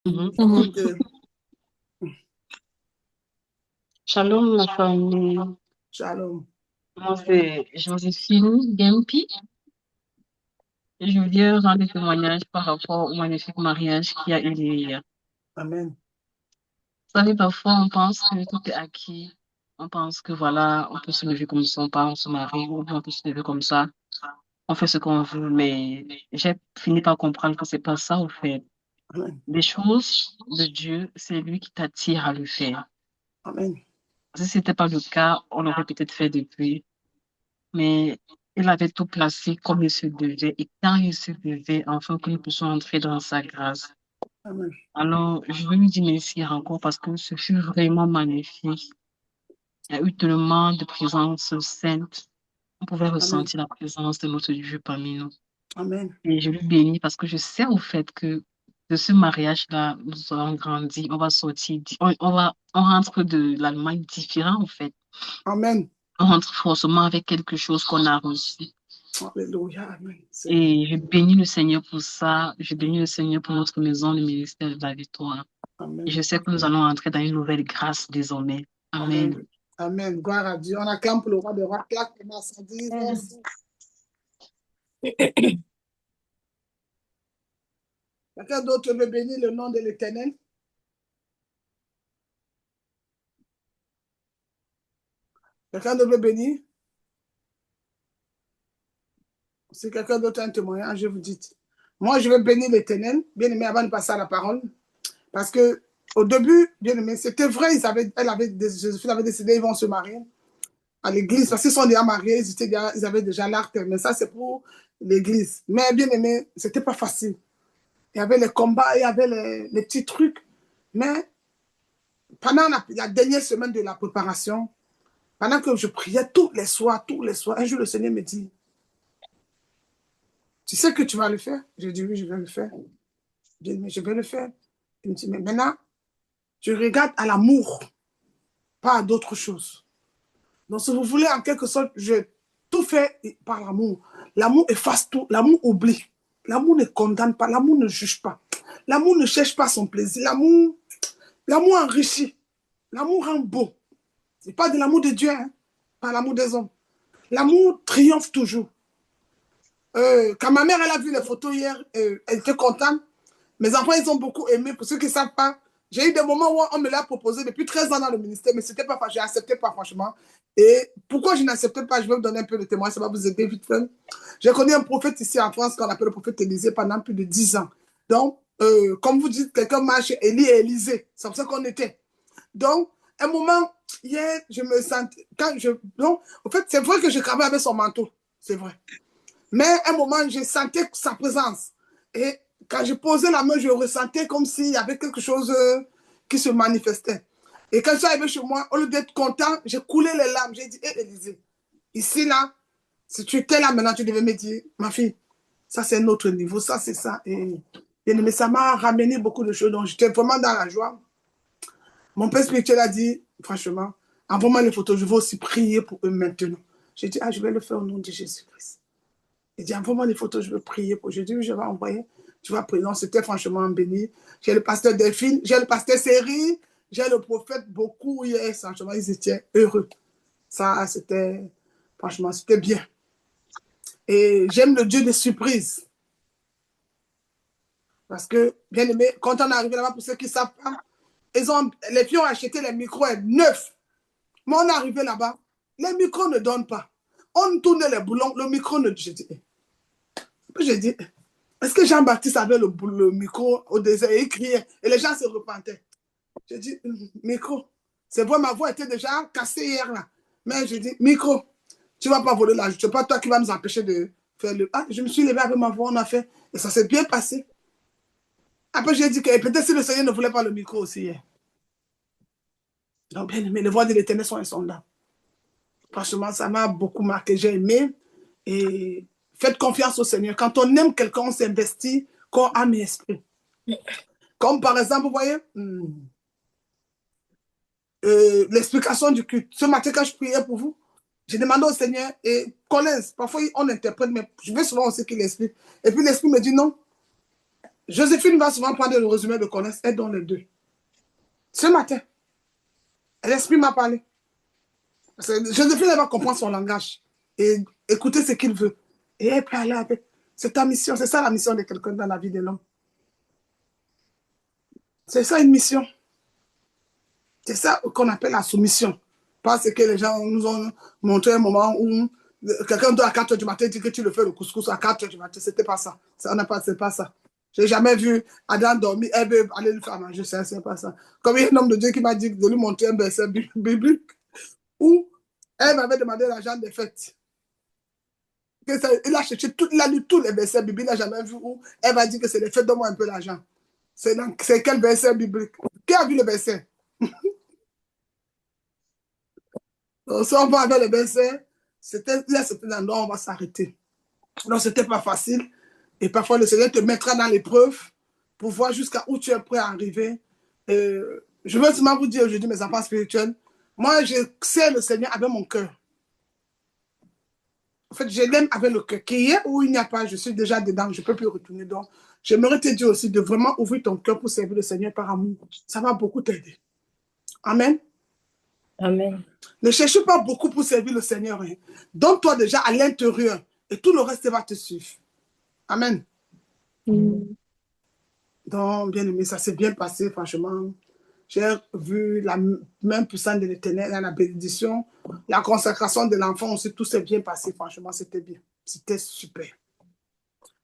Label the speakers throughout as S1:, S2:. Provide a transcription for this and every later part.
S1: Mhm.
S2: Donc,
S1: Shalom, la famille.
S2: shalom.
S1: Moi, c'est Joséphine Gempi. Et je viens rendre témoignage par rapport au magnifique mariage qui a eu lieu hier.
S2: Amen.
S1: Vous savez, parfois, on pense que tout est acquis. On pense que voilà, on peut se lever comme ça, on se marie, ou bien on peut se lever comme ça. On fait ce qu'on veut, mais j'ai fini par comprendre que c'est pas ça, au fait.
S2: Amen.
S1: Les choses de Dieu, c'est lui qui t'attire à le faire.
S2: Amen.
S1: Si c'était pas le cas, on l'aurait peut-être fait depuis. Mais il avait tout placé comme il se devait. Et quand il se devait, afin que nous puissions entrer dans sa grâce.
S2: Amen.
S1: Alors, je veux lui dire merci encore parce que ce fut vraiment magnifique. Il y a eu tellement de présence sainte. On pouvait
S2: Amen.
S1: ressentir la présence de notre Dieu parmi nous.
S2: Amen.
S1: Et je lui bénis parce que je sais au fait que de ce mariage-là, nous allons grandir, on va sortir, on rentre de l'Allemagne différent, en fait.
S2: Amen.
S1: On rentre forcément avec quelque chose qu'on a reçu.
S2: Alléluia. Amen. Seigneur.
S1: Et je bénis le Seigneur pour ça. Je bénis le Seigneur pour notre maison, le ministère de la victoire. Et je
S2: Amen.
S1: sais que nous allons entrer dans une nouvelle grâce désormais. Amen.
S2: Amen. Amen. Gloire à Dieu. On acclame pour le roi des rois. Claque, commence à dire merci. Quelqu'un d'autre veut bénir le nom de l'Éternel? Quelqu'un d'autre veut bénir? Si quelqu'un d'autre a un témoignage, je vous dis. Moi, je vais bénir l'Éternel, bien aimé, avant de passer à la parole. Parce que au début, bien aimé, c'était vrai, Joséphine avait décidé, ils vont se marier à l'église, parce qu'ils sont déjà mariés, ils avaient déjà l'arc, mais ça, c'est pour l'église. Mais bien aimé, c'était pas facile. Il y avait les combats, il y avait les petits trucs. Mais pendant la dernière semaine de la préparation, pendant que je priais tous les soirs, un jour, le Seigneur me dit, tu sais que tu vas le faire? Je dis, oui, je vais le faire. Je dis, mais je vais le faire. Il me dit, mais maintenant, tu regardes à l'amour, pas à d'autres choses. Donc, si vous voulez, en quelque sorte, je tout fait par l'amour. L'amour efface tout, l'amour oublie. L'amour ne condamne pas, l'amour ne juge pas. L'amour ne cherche pas son plaisir. L'amour enrichit. L'amour rend beau. C'est pas de l'amour de Dieu, hein, pas l'amour des hommes. L'amour triomphe toujours. Quand ma mère elle a vu les photos hier, elle était contente. Mes enfants, ils ont beaucoup aimé. Pour ceux qui ne savent pas, j'ai eu des moments où on me l'a proposé depuis 13 ans dans le ministère, mais c'était pas, j'ai accepté pas, franchement. Et pourquoi je n'acceptais pas, je vais vous donner un peu de témoin, ça va vous aider vite fait. J'ai connu un prophète ici en France qu'on appelle le prophète Élisée pendant plus de 10 ans. Donc, comme vous dites, quelqu'un marche Élie et Élisée. C'est comme ça qu'on était. Donc, un moment, hier, je me sentais. Donc, en fait, c'est vrai que je travaille avec son manteau. C'est vrai. Mais un moment, je sentais sa présence. Et quand je posais la main, je ressentais comme s'il y avait quelque chose qui se manifestait. Et quand je suis arrivé chez moi, au lieu d'être content, j'ai coulé les larmes. J'ai dit, hé, Élisée, ici, là, si tu étais là maintenant, tu devais me dire, ma fille, ça, c'est un autre niveau, ça, c'est ça. Mais ça m'a ramené beaucoup de choses. Donc, j'étais vraiment dans la joie. Mon père spirituel a dit, franchement, envoie-moi les photos, je vais aussi prier pour eux maintenant. J'ai dit, ah, je vais le faire au nom de Jésus-Christ. Il dit, envoie-moi les photos, je veux prier pour. Je dis, oui, je vais envoyer. Tu vas prier. Non, c'était franchement béni. J'ai le pasteur Delphine, j'ai le pasteur Série, j'ai le prophète beaucoup hier. Franchement, ils étaient heureux. Ça, c'était, franchement, c'était bien. Et j'aime le Dieu des surprises. Parce que, bien aimé, quand on est arrivé là-bas, pour ceux qui ne savent pas, les filles ont acheté les micros neufs. Mais on est arrivé là-bas, les micros ne donnent pas. On tourne les boulons, le micro ne. J'ai dit, est-ce que Jean-Baptiste avait le micro au désert et il criait et les gens se repentaient? J'ai dit, micro. C'est vrai, ma voix était déjà cassée hier là. Mais j'ai dit, micro, tu ne vas pas voler là. Ce n'est pas toi qui vas nous empêcher de faire le. Ah, je me suis levé avec ma voix, on a fait. Et ça s'est bien passé. Après, j'ai dit que peut-être si le Seigneur ne voulait pas le micro aussi hier. Donc, bien aimé, les voix de l'éternel sont insondables. Franchement, ça m'a beaucoup marqué. J'ai aimé. Et faites confiance au Seigneur. Quand on aime quelqu'un, on s'investit corps, âme et esprit. Comme par exemple, vous voyez, l'explication du culte. Ce matin, quand je priais pour vous, j'ai demandé au Seigneur, et Collins, parfois on interprète, mais je veux souvent aussi qu'il explique. Et puis l'Esprit me dit non, Joséphine va souvent prendre le résumé de connaissance, elle donne les deux. Ce matin, l'Esprit m'a parlé. Joséphine, elle va comprendre son langage et écouter ce qu'il veut. Et elle peut aller avec. C'est ta mission, c'est ça la mission de quelqu'un dans la vie de l'homme. C'est ça une mission. C'est ça qu'on appelle la soumission. Parce que les gens nous ont montré un moment où quelqu'un doit à 4 h du matin dire que tu le fais le couscous à 4 h du matin. C'était pas ça. C'est pas ça. J'ai jamais vu Adam dormir, elle veut aller lui faire manger. C'est pas ça. Comme il y a un homme de Dieu qui m'a dit de lui montrer un verset biblique où elle m'avait demandé l'argent des fêtes. Il a cherché, il a lu tous les versets bibliques, il n'a jamais vu où elle va dire que c'est les fêtes, donne-moi un peu l'argent. C'est quel verset biblique? Qui a vu le verset? Donc, si on va avec le verset, c'était l'endroit où on va s'arrêter. Donc, c'était pas facile. Et parfois, le Seigneur te mettra dans l'épreuve pour voir jusqu'à où tu es prêt à arriver. Je veux seulement vous dire aujourd'hui, mes enfants spirituels, moi, je sais le Seigneur avec mon cœur. En fait, je l'aime avec le cœur. Qu'il y ait ou il n'y a pas, je suis déjà dedans, je ne peux plus retourner. Donc, j'aimerais te dire aussi de vraiment ouvrir ton cœur pour servir le Seigneur par amour. Ça va beaucoup t'aider. Amen.
S3: Amen.
S2: Ne cherche pas beaucoup pour servir le Seigneur. Hein. Donne-toi déjà à l'intérieur et tout le reste va te suivre. Amen. Donc, bien aimé, ça s'est bien passé, franchement. J'ai vu la main puissante de l'Éternel, la bénédiction, la consécration de l'enfant aussi, tout s'est bien passé, franchement, c'était bien. C'était super.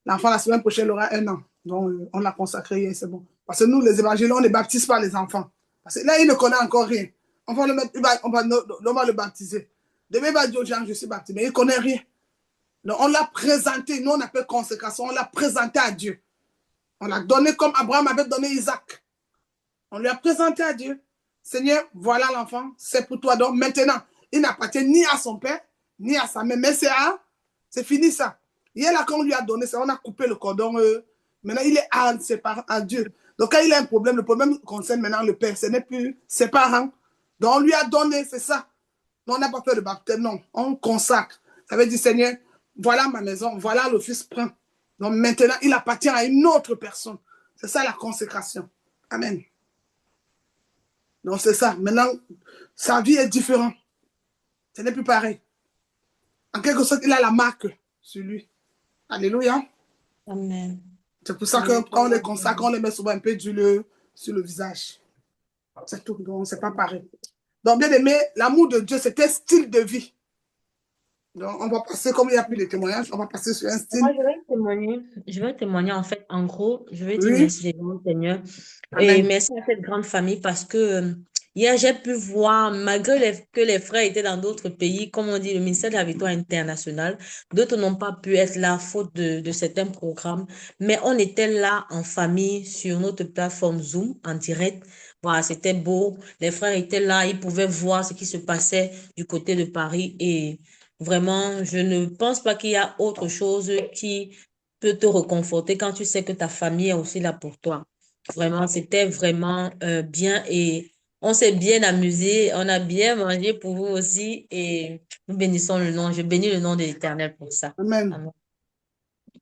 S2: L'enfant, la semaine prochaine, il aura 1 an. Donc, on l'a consacré, c'est bon. Parce que nous, les évangéliques, on ne baptise pas les enfants. Parce que là, il ne connaît encore rien. On va le mettre, on va le baptiser. Demain, il va dire aux gens, je suis baptisé, mais il ne connaît rien. Donc, on l'a présenté, nous, on appelle consécration, on l'a présenté à Dieu. On l'a donné comme Abraham avait donné Isaac. On lui a présenté à Dieu. Seigneur, voilà l'enfant, c'est pour toi. Donc, maintenant, il n'appartient ni à son père, ni à sa mère, mais c'est fini ça. Hier, là, quand on lui a donné ça, on a coupé le cordon. Maintenant, il est à ses parents, à Dieu. Donc, quand il a un problème, le problème concerne maintenant le père. Ce n'est plus ses parents. Donc, on lui a donné, c'est ça. Non, on n'a pas fait de baptême, non. On consacre. Ça veut dire, Seigneur, voilà ma maison, voilà le fils prend. Donc, maintenant, il appartient à une autre personne. C'est ça la consécration. Amen. Donc, c'est ça. Maintenant, sa vie est différente. Ce n'est plus pareil. En quelque sorte, il a la marque sur lui. Alléluia.
S3: Amen.
S2: C'est pour ça que quand on les consacre, on les met souvent un peu d'huile sur le visage. C'est tout. Donc, c'est pas pareil. Donc, bien aimé, l'amour de Dieu, c'est un style de vie. Donc, on va passer, comme il n'y a plus de témoignages, on va passer sur un style.
S3: Moi, je vais témoigner en fait, en gros, je vais dire
S2: Oui.
S3: merci au Seigneur et
S2: Amen.
S3: merci à cette grande famille parce que hier, j'ai pu voir, malgré que les frères étaient dans d'autres pays, comme on dit, le ministère de la Victoire internationale, d'autres n'ont pas pu être là faute de certains programmes, mais on était là en famille sur notre plateforme Zoom en direct. Voilà, c'était beau. Les frères étaient là, ils pouvaient voir ce qui se passait du côté de Paris et vraiment, je ne pense pas qu'il y a autre chose qui peut te réconforter quand tu sais que ta famille est aussi là pour toi. Vraiment, c'était vraiment bien et on s'est bien amusé, on a bien mangé pour vous aussi et nous bénissons le nom. Je bénis le nom de l'Éternel pour ça.
S2: Amen.
S3: Amen.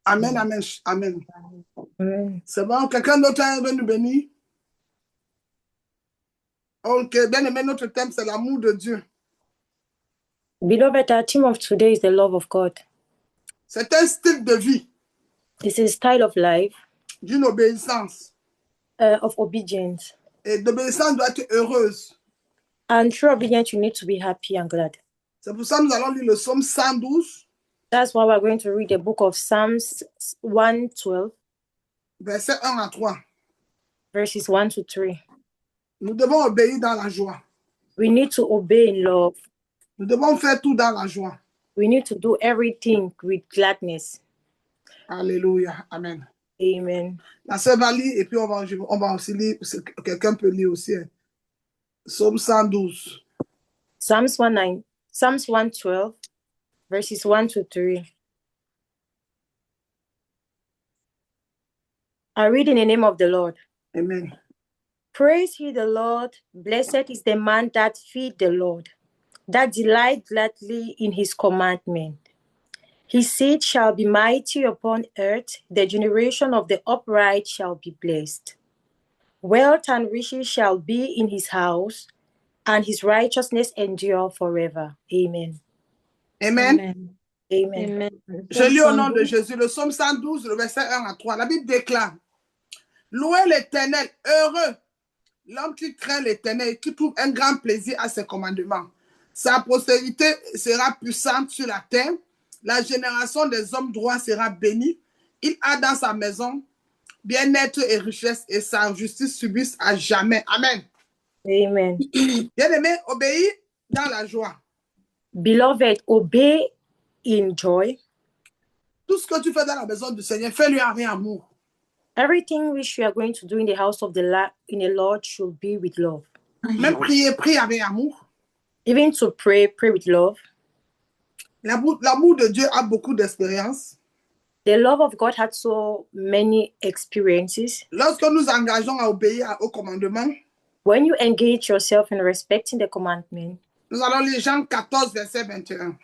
S2: Amen, amen, amen.
S3: Amen.
S2: C'est bon, quelqu'un d'autre veut nous bénir? Ok, bien aimé, notre thème, c'est l'amour de Dieu.
S4: Beloved, our theme of today is the love of God.
S2: C'est un style de vie.
S4: This is a style of life,
S2: d'une obéissance.
S4: of obedience.
S2: Et l'obéissance doit être heureuse.
S4: And through obedience, you need to be happy and glad.
S2: C'est pour ça que nous allons lire le psaume 112.
S4: That's why we're going to read the book of Psalms 112,
S2: versets 1 à 3.
S4: verses 1 to 3.
S2: Nous devons obéir dans la joie.
S4: We need to obey in love.
S2: Nous devons faire tout dans la joie.
S4: We need to do everything with gladness.
S2: Alléluia. Amen.
S4: Amen.
S2: La sœur va lire et puis on va aussi lire. Quelqu'un peut lire aussi. Psaume 112.
S4: Psalms 112, verses 1 to 3. I read in the name of the Lord.
S2: Amen.
S4: Praise ye the Lord. Blessed is the man that feed the Lord, that delight gladly in his commandment. His seed shall be mighty upon earth. The generation of the upright shall be blessed. Wealth and riches shall be in his house, and his righteousness endure forever. Amen.
S2: Amen.
S3: Amen.
S4: Amen.
S3: Amen.
S2: Je lis au nom de Jésus le psaume 112, le verset 1 à 3. La Bible déclare: Louez l'Éternel, heureux l'homme qui craint l'Éternel et qui trouve un grand plaisir à ses commandements. Sa postérité sera puissante sur la terre. La génération des hommes droits sera bénie. Il a dans sa maison bien-être et richesse, et sa justice subsiste à jamais. Amen.
S4: Amen.
S2: Bien-aimé, obéis dans la joie.
S4: Beloved, obey in joy.
S2: Tout ce que tu fais dans la maison du Seigneur, fais-lui avec amour.
S4: Everything which you are going to do in the house of the Lord should be with love.
S2: Même prier, prie avec amour.
S4: Even to pray, pray with love.
S2: L'amour de Dieu a beaucoup d'expérience.
S4: The love of God had so many experiences.
S2: Lorsque nous engageons à obéir au commandement,
S4: When you engage yourself in respecting the commandment,
S2: nous allons lire Jean 14, verset 21.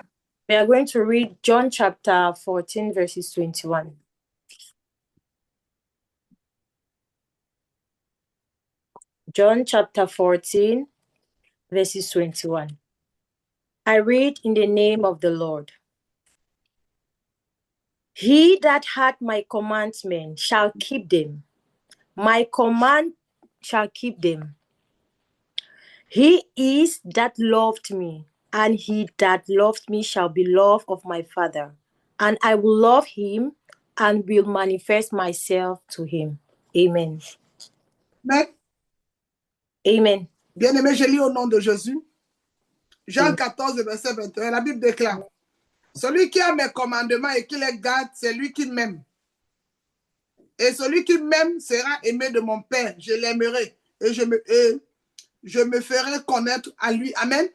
S4: we are going to read John chapter 14, verses 21. John chapter 14, verses 21. I read in the name of the Lord. He that hath my commandments shall keep them. My command shall keep them. He is that loved me, and he that loved me shall be loved of my Father. And I will love him and will manifest myself to him. Amen.
S2: Mais,
S4: Amen.
S2: bien-aimé, je lis au nom de Jésus. Jean
S4: Amen.
S2: 14, verset 21, la Bible déclare: Celui qui a mes commandements et qui les garde, c'est lui qui m'aime. Et celui qui m'aime sera aimé de mon Père. Je l'aimerai et je me ferai connaître à lui. Amen.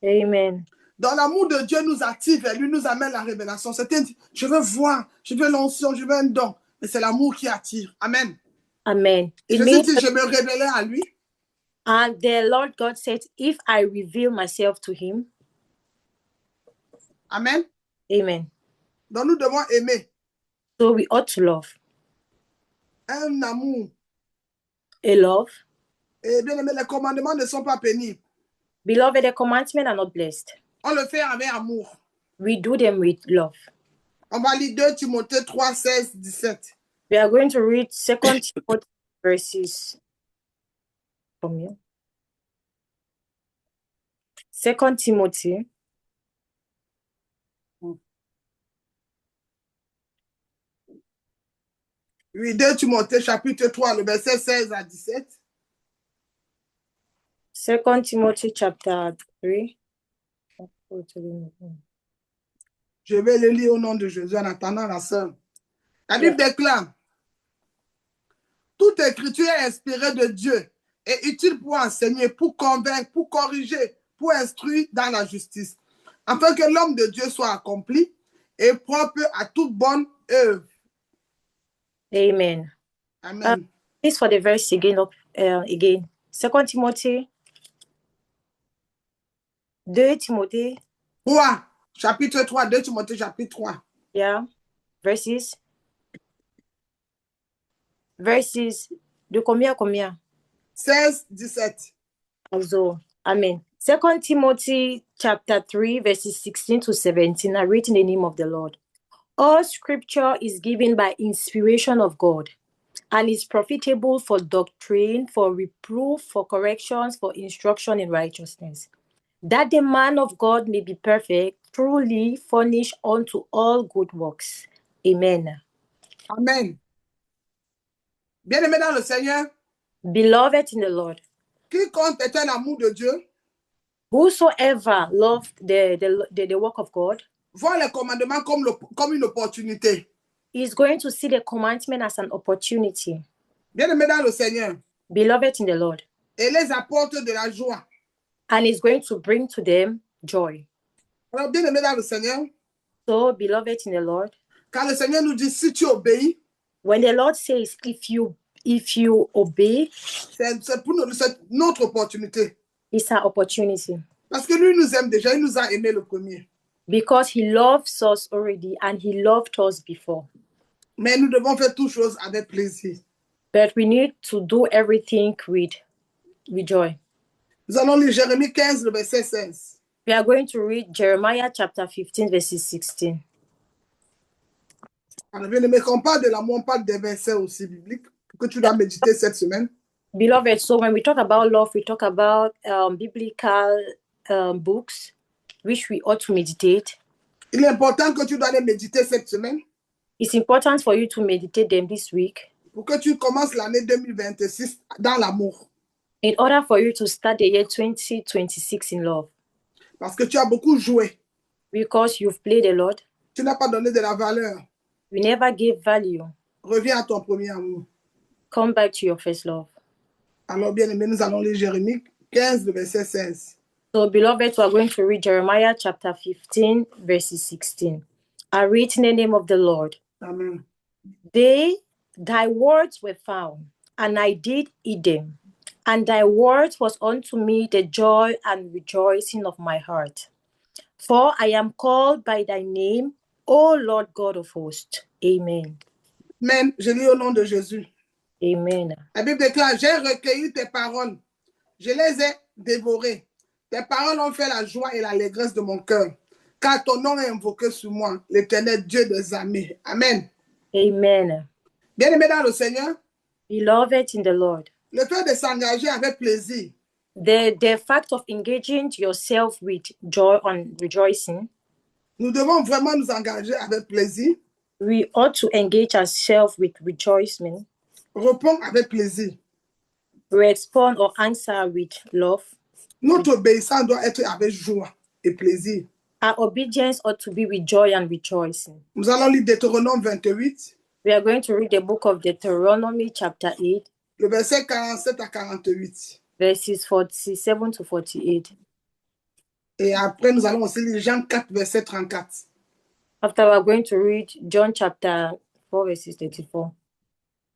S4: Amen.
S2: Dans l'amour de Dieu nous attire vers lui, nous amène la révélation. Certains disent: je veux voir, je veux l'onction, je veux un don. Mais c'est l'amour qui attire. Amen.
S4: Amen. It
S2: Jésus
S4: means,
S2: dit: je me révélais à lui.
S4: and the Lord God said, if I reveal myself to him,
S2: Amen.
S4: amen.
S2: Donc nous devons aimer.
S4: So we ought to love.
S2: Un amour.
S4: A love.
S2: Et bien aimé, les commandements ne sont pas pénibles.
S4: Beloved, the commandments are not blessed.
S2: On le fait avec amour.
S4: We do them with love.
S2: On va lire 2 Timothée 3, 16, 17.
S4: We are going to read 2 Timothy verses from here. 2 Timothy.
S2: Oui, 2 Timothée chapitre 3, le verset 16 à 17.
S4: 2 Timothy chapter 3.
S2: Je vais le lire au nom de Jésus en attendant la sœur. La Bible déclare: toute écriture est inspirée de Dieu et utile pour enseigner, pour convaincre, pour corriger, pour instruire dans la justice, afin que l'homme de Dieu soit accompli et propre à toute bonne œuvre.
S4: Amen.
S2: Amen.
S4: Please for the verse again. Again. 2 Timothy. 2 Timothy.
S2: 3, chapitre 3, 2 Timothée chapitre 3.
S4: Yeah. Verses. De combien à combien?
S2: 16, 17.
S4: Also, amen. 2 Timothy chapter 3, verses 16 to 17 are written in the name of the Lord. All scripture is given by inspiration of God and is profitable for doctrine, for reproof, for corrections, for instruction in righteousness, that the man of God may be perfect, truly furnished unto all good works. Amen.
S2: Amen. Bien-aimé dans le Seigneur,
S4: Beloved in the Lord,
S2: quiconque est un amour de Dieu,
S4: whosoever loved the work of God,
S2: voit les commandements comme une opportunité.
S4: is going to see the commandment as an opportunity.
S2: Bien-aimé dans le Seigneur,
S4: Beloved in the Lord,
S2: et les apporte de la joie.
S4: and is going to bring to them joy.
S2: Alors, bien-aimé dans le Seigneur,
S4: So, beloved in the Lord,
S2: quand le Seigneur nous dit: si tu obéis,
S4: when the Lord says, if you obey,
S2: c'est pour nous, c'est notre opportunité.
S4: it's an opportunity.
S2: Parce que lui nous aime déjà, il nous a aimé le premier.
S4: because he loves us already and he loved us before.
S2: Mais nous devons faire toutes choses avec plaisir.
S4: But we need to do everything with joy.
S2: Nous allons lire Jérémie 15, le verset 16.
S4: We are going to read Jeremiah chapter 15, verses 16.
S2: Alors, bien-aimé, quand on parle de l'amour, on parle des versets aussi bibliques que tu dois méditer cette semaine.
S4: Beloved, so when we talk about love, we talk about biblical books, which we ought to meditate.
S2: Il est important que tu dois les méditer cette semaine
S4: It's important for you to meditate them this week
S2: pour que tu commences l'année 2026 dans l'amour.
S4: in order for you to start the year 2026 in love.
S2: Parce que tu as beaucoup joué.
S4: Because you've played a lot,
S2: Tu n'as pas donné de la valeur.
S4: you never gave value.
S2: Reviens à ton premier amour.
S4: Come back to your first love.
S2: Alors, bien-aimé, nous allons lire Jérémie 15, le verset 16.
S4: So, beloved, we are going to read Jeremiah chapter 15, verses 16. I read in the name of the Lord.
S2: Amen.
S4: Thy words were found, and I did eat them. And thy word was unto me the joy and rejoicing of my heart. For I am called by thy name, O Lord God of hosts. Amen.
S2: Amen. Je lis au nom de Jésus.
S4: Amen.
S2: La Bible déclare, j'ai recueilli tes paroles. Je les ai dévorées. Tes paroles ont fait la joie et l'allégresse de mon cœur. Car ton nom est invoqué sur moi, l'Éternel Dieu des armées. Amen.
S4: Amen.
S2: Bien-aimé dans le Seigneur,
S4: Beloved in the Lord,
S2: le fait de s'engager avec plaisir,
S4: the fact of engaging yourself with joy and rejoicing,
S2: nous devons vraiment nous engager avec plaisir,
S4: we ought to engage ourselves with rejoicing,
S2: répondre avec plaisir.
S4: respond or answer with love.
S2: Notre obéissance doit être avec joie et plaisir.
S4: Our obedience ought to be with joy and rejoicing.
S2: Nous allons lire Deutéronome 28,
S4: We are going to read the book of Deuteronomy chapter 8,
S2: le verset 47 à 48.
S4: verses 47 to 48.
S2: Et après, nous allons aussi lire Jean 4, verset 34.
S4: After we are going to read John chapter 4, verses 34.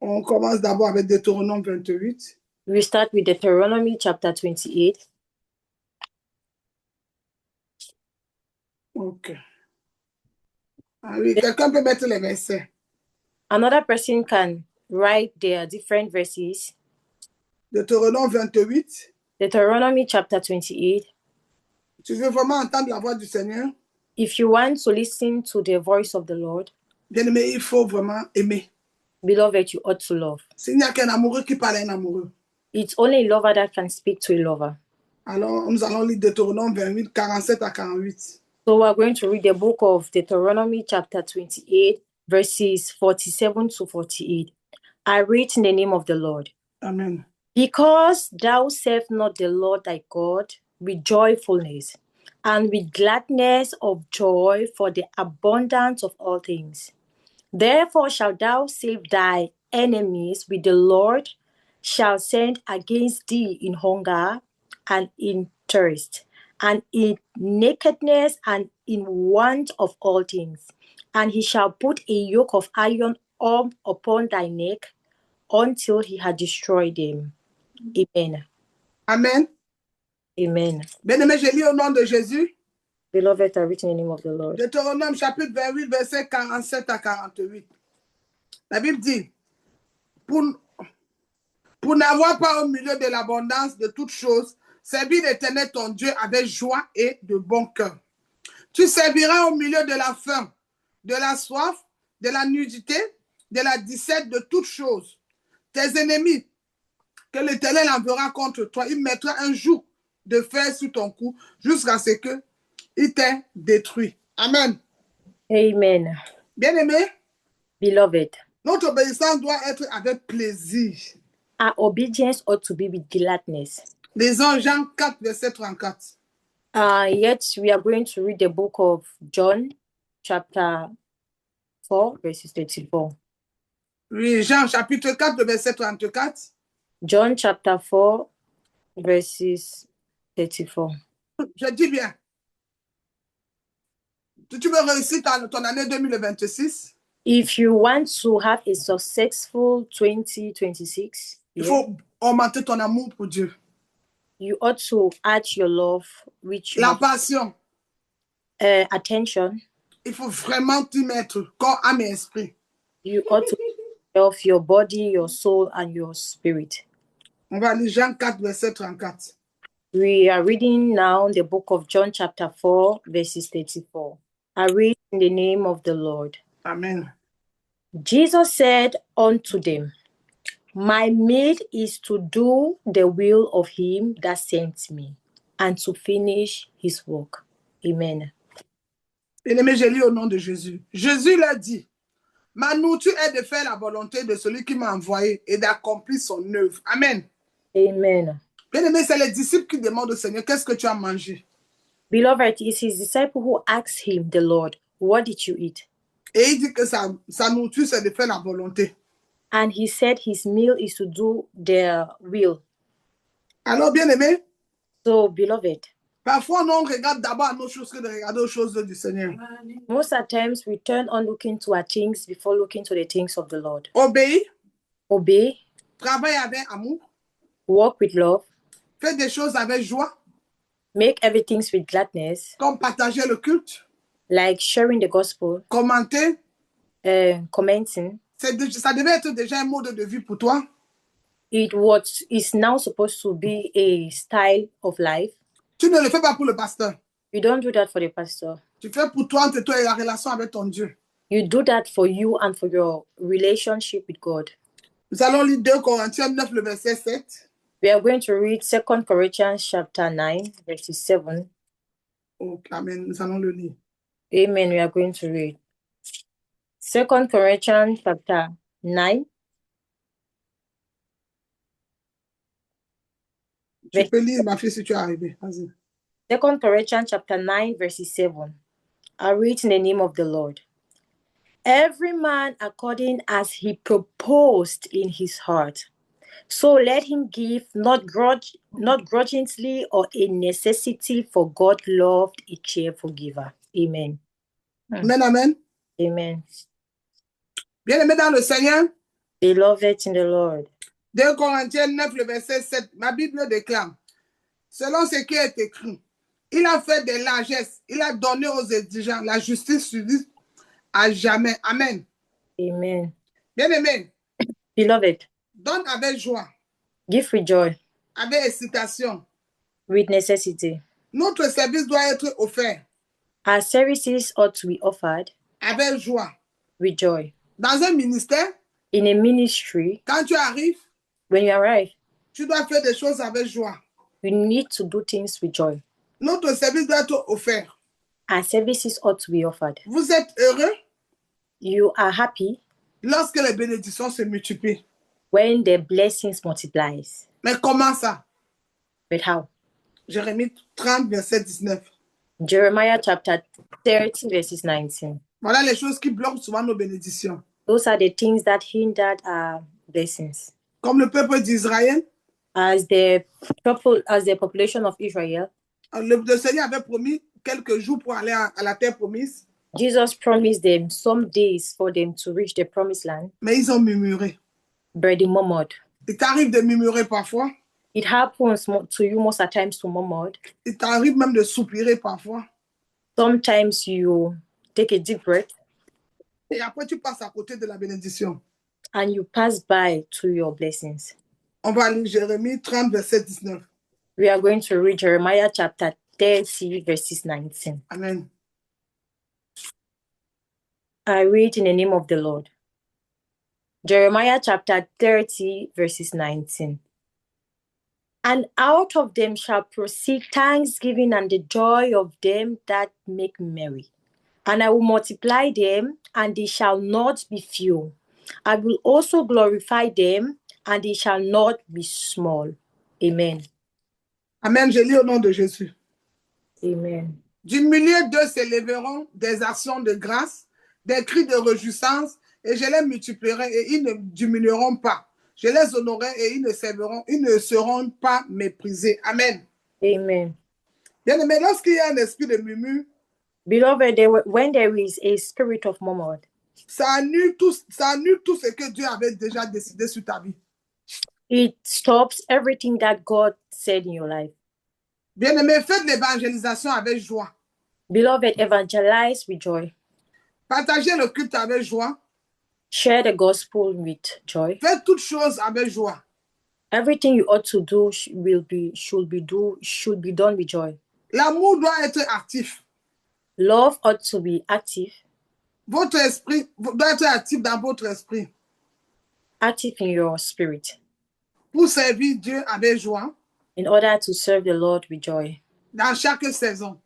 S2: On commence d'abord avec Deutéronome 28.
S4: We start with Deuteronomy chapter 28.
S2: Ok. Ah oui, quelqu'un peut mettre les versets.
S4: Another person can write their different verses.
S2: Deutéronome 28.
S4: Deuteronomy chapter 28.
S2: Tu veux vraiment entendre la voix du Seigneur?
S4: If you want to listen to the voice of the Lord,
S2: Bien-aimé, il faut vraiment aimer.
S4: beloved, you ought to love.
S2: S'il n'y a qu'un amoureux qui parle à un amoureux.
S4: It's only a lover that can speak to a lover.
S2: Alors, nous allons lire Deutéronome 28, 47 à 48.
S4: So we're going to read the book of Deuteronomy chapter 28, verses 47 to 48. I read in the name of the Lord.
S2: Amen.
S4: Because thou servest not the Lord thy God with joyfulness and with gladness of joy for the abundance of all things. Therefore shalt thou save thy enemies with the Lord shall send against thee in hunger and in thirst and in nakedness and in want of all things. And he shall put a yoke of iron upon thy neck until he had destroyed them. Amen.
S2: Amen.
S4: Amen.
S2: Bien-aimé, je lis au nom de Jésus.
S4: Beloved, I read in the name of the Lord.
S2: Deutéronome chapitre 28, verset 47 à 48. La Bible dit, pour n'avoir pas au milieu de l'abondance de toutes choses, servir l'Éternel ton Dieu avec joie et de bon cœur. Tu serviras au milieu de la faim, de la soif, de la nudité, de la disette, de toutes choses. Tes ennemis, que l'Éternel enverra contre toi, il mettra un joug de fer sur ton cou jusqu'à ce qu'il t'ait détruit. Amen.
S4: Amen.
S2: Bien-aimé,
S4: Beloved,
S2: notre obéissance doit être avec plaisir.
S4: our obedience ought to be with gladness.
S2: Lisons Jean 4, verset 34.
S4: Yet we are going to read the book of John, chapter 4, verses 34.
S2: Oui, Jean chapitre 4, verset 34.
S4: John chapter 4, verses 34.
S2: Je dis bien. Si tu veux réussir ton année 2026,
S4: If you want to have a successful 2026,
S2: il faut augmenter ton amour pour Dieu.
S4: you ought to add your love, which
S2: La passion,
S4: attention,
S2: il faut vraiment t'y mettre, corps, âme et esprit.
S4: you ought to of your body, your soul, and your spirit.
S2: On va lire Jean 4, verset 34.
S4: We are reading now the book of John chapter 4, verses 34. I read in the name of the Lord.
S2: Amen.
S4: Jesus said unto them, My meat is to do the will of him that sent me, and to finish his work. Amen.
S2: Bien-aimé, j'ai lu au nom de Jésus. Jésus leur dit, ma nourriture est de faire la volonté de celui qui m'a envoyé et d'accomplir son œuvre. Amen.
S4: Amen.
S2: Bien-aimé, c'est les disciples qui demandent au Seigneur, qu'est-ce que tu as mangé?
S4: Beloved, it's his disciple who asked him, the Lord, what did you eat?
S2: Et il dit que sa nourriture, c'est de faire la volonté.
S4: And he said his meal is to do their will.
S2: Alors, bien-aimé,
S4: So, beloved,
S2: parfois, on regarde d'abord à nos choses que de regarder aux choses du Seigneur.
S4: most of the times we turn on looking to our things before looking to the things of the Lord.
S2: Obéis,
S4: Obey,
S2: travaille avec amour,
S4: walk with love,
S2: fais des choses avec joie,
S4: make everything with gladness,
S2: comme partager le culte,
S4: like sharing the gospel,
S2: commenter.
S4: commenting.
S2: Ça devait être déjà un mode de vie pour toi.
S4: It's now supposed to be a style of life.
S2: Tu ne le fais pas pour le pasteur.
S4: You don't do that for the pastor.
S2: Tu fais pour toi, entre toi et la relation avec ton Dieu.
S4: You do that for you and for your relationship with God.
S2: Nous allons lire 2 Corinthiens 9, le verset 7.
S4: We are going to read 2 Corinthians chapter 9, verses 7.
S2: Oh, amen. Nous allons le lire.
S4: Amen. We are going to read 2 Corinthians chapter 9.
S2: Tu peux lire, ma fille, si tu es arrivée. Vas-y.
S4: 2 Corinthians chapter 9, verses 7. I read in the name of the Lord. Every man according as he proposed in his heart. So let him give, not grudgingly or in necessity, for God loved a cheerful giver. Amen.
S2: Amen, amen.
S4: Amen.
S2: Bien-aimé dans le Seigneur,
S4: Beloved in the Lord.
S2: 2 Corinthiens 9, le verset 7, ma Bible déclare, selon ce qui est écrit, il a fait des largesses, il a donné aux indigents, la justice subsiste à jamais. Amen.
S4: Amen.
S2: Bien-aimé,
S4: Beloved,
S2: donne avec joie,
S4: give with joy,
S2: avec excitation.
S4: with necessity.
S2: Notre service doit être offert
S4: Our services ought to be offered
S2: avec joie.
S4: with joy.
S2: Dans un ministère,
S4: In a ministry,
S2: quand tu arrives,
S4: when you arrive,
S2: tu dois faire des choses avec joie.
S4: you need to do things with joy.
S2: Notre service doit être offert.
S4: Our services ought to be offered.
S2: Vous êtes heureux
S4: You are happy
S2: lorsque les bénédictions se multiplient.
S4: when the blessings multiplies.
S2: Mais comment ça?
S4: But how?
S2: Jérémie 30, verset 19.
S4: Jeremiah chapter 30, verses 19.
S2: Voilà les choses qui bloquent souvent nos bénédictions.
S4: Those are the things that hindered our blessings.
S2: Comme le peuple d'Israël,
S4: As the population of Israel,
S2: le Seigneur avait promis quelques jours pour aller à la terre promise,
S4: Jesus promised them some days for them to reach the promised land,
S2: mais ils ont murmuré.
S4: but they murmured.
S2: Il t'arrive de murmurer parfois.
S4: It happens to you most of the times to murmur.
S2: Il t'arrive même de soupirer parfois.
S4: Sometimes you take a deep breath
S2: Et après, tu passes à côté de la bénédiction.
S4: and you pass by to your blessings.
S2: On va lire Jérémie 30, verset 19.
S4: We are going to read Jeremiah chapter 30, verses 19.
S2: Amen.
S4: I read in the name of the Lord. Jeremiah chapter 30, verses 19. And out of them shall proceed thanksgiving and the joy of them that make merry. And I will multiply them, and they shall not be few. I will also glorify them, and they shall not be small. Amen.
S2: Amen. Je lis au nom de Jésus.
S4: Amen.
S2: Du milieu d'eux s'élèveront des actions de grâce, des cris de réjouissance, et je les multiplierai et ils ne diminueront pas. Je les honorerai et ils ne seront pas méprisés. Amen.
S4: Amen.
S2: Bien-aimé, lorsqu'il y a un esprit de murmure,
S4: Beloved, when there is a spirit of murmur,
S2: ça annule tout ce que Dieu avait déjà décidé sur ta vie.
S4: it stops everything that God said in your life.
S2: Bien-aimé, faites l'évangélisation avec joie.
S4: Beloved, evangelize with joy.
S2: Partagez le culte avec joie.
S4: Share the gospel with joy.
S2: Faites toutes choses avec joie.
S4: Everything you ought to do should be done with joy.
S2: L'amour doit être actif.
S4: Love ought to be active.
S2: Votre esprit doit être actif dans votre esprit.
S4: Active in your spirit.
S2: Pour servir Dieu avec joie.
S4: In order to serve the Lord with joy.
S2: Dans chaque saison.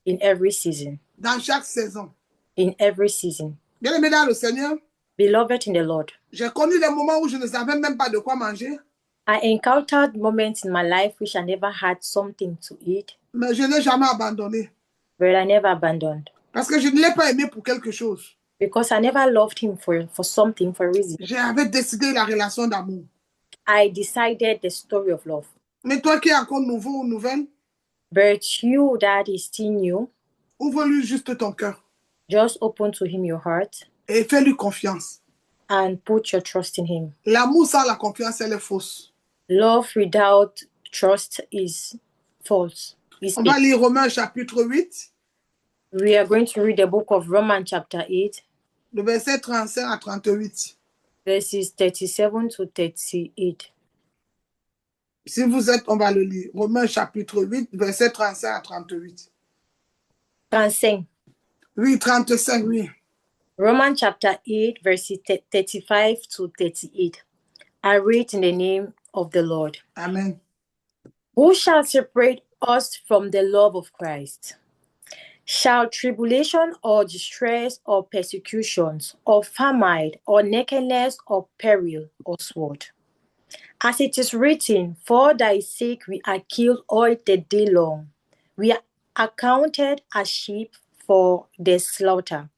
S4: In every season.
S2: Dans chaque saison.
S4: In every season.
S2: Bien-aimé dans le Seigneur.
S4: Beloved in the Lord.
S2: J'ai connu des moments où je ne savais même pas de quoi manger.
S4: I encountered moments in my life which I never had something to eat.
S2: Mais je n'ai jamais abandonné.
S4: But I never abandoned.
S2: Parce que je ne l'ai pas aimé pour quelque chose.
S4: Because I never loved him for something, for a reason.
S2: J'avais décidé la relation d'amour.
S4: I decided the story of love.
S2: Mais toi qui es encore nouveau ou nouvelle,
S4: but you that is still new,
S2: ouvre-lui juste ton cœur.
S4: Just open to him your heart.
S2: Et fais-lui confiance.
S4: And put your trust in him.
S2: L'amour sans la confiance, elle est fausse.
S4: Love without trust is false.
S2: On va lire Romains chapitre 8.
S4: We are going to read the book of Romans chapter 8.
S2: Le verset 35 à 38.
S4: Verses 37 to 38.
S2: Si vous êtes, on va le lire. Romains chapitre 8, verset 35 à 38.
S4: 35.
S2: Oui, 35, oui.
S4: Romans chapter 8, verses 35 to 38. I read in the name of the Lord.
S2: Amen.
S4: Who shall separate us from the love of Christ? Shall tribulation or distress or persecutions or famine or nakedness or peril or sword? As it is written, for thy sake we are killed all the day long. We are accounted as sheep for the slaughter.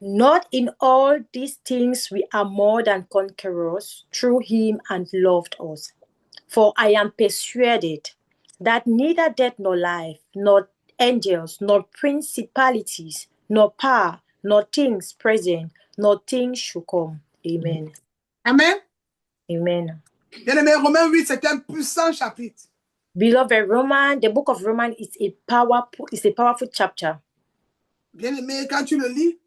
S4: Not in all these things we are more than conquerors through him and loved us. For I am persuaded that neither death nor life, nor angels, nor principalities, nor power, nor things present, nor things should come. Amen.
S2: Amen.
S4: Amen.
S2: Bien-aimé, Romains 8, c'est un puissant chapitre.
S4: Beloved, the book of Romans is a powerful chapter.
S2: Bien-aimé, quand tu le lis,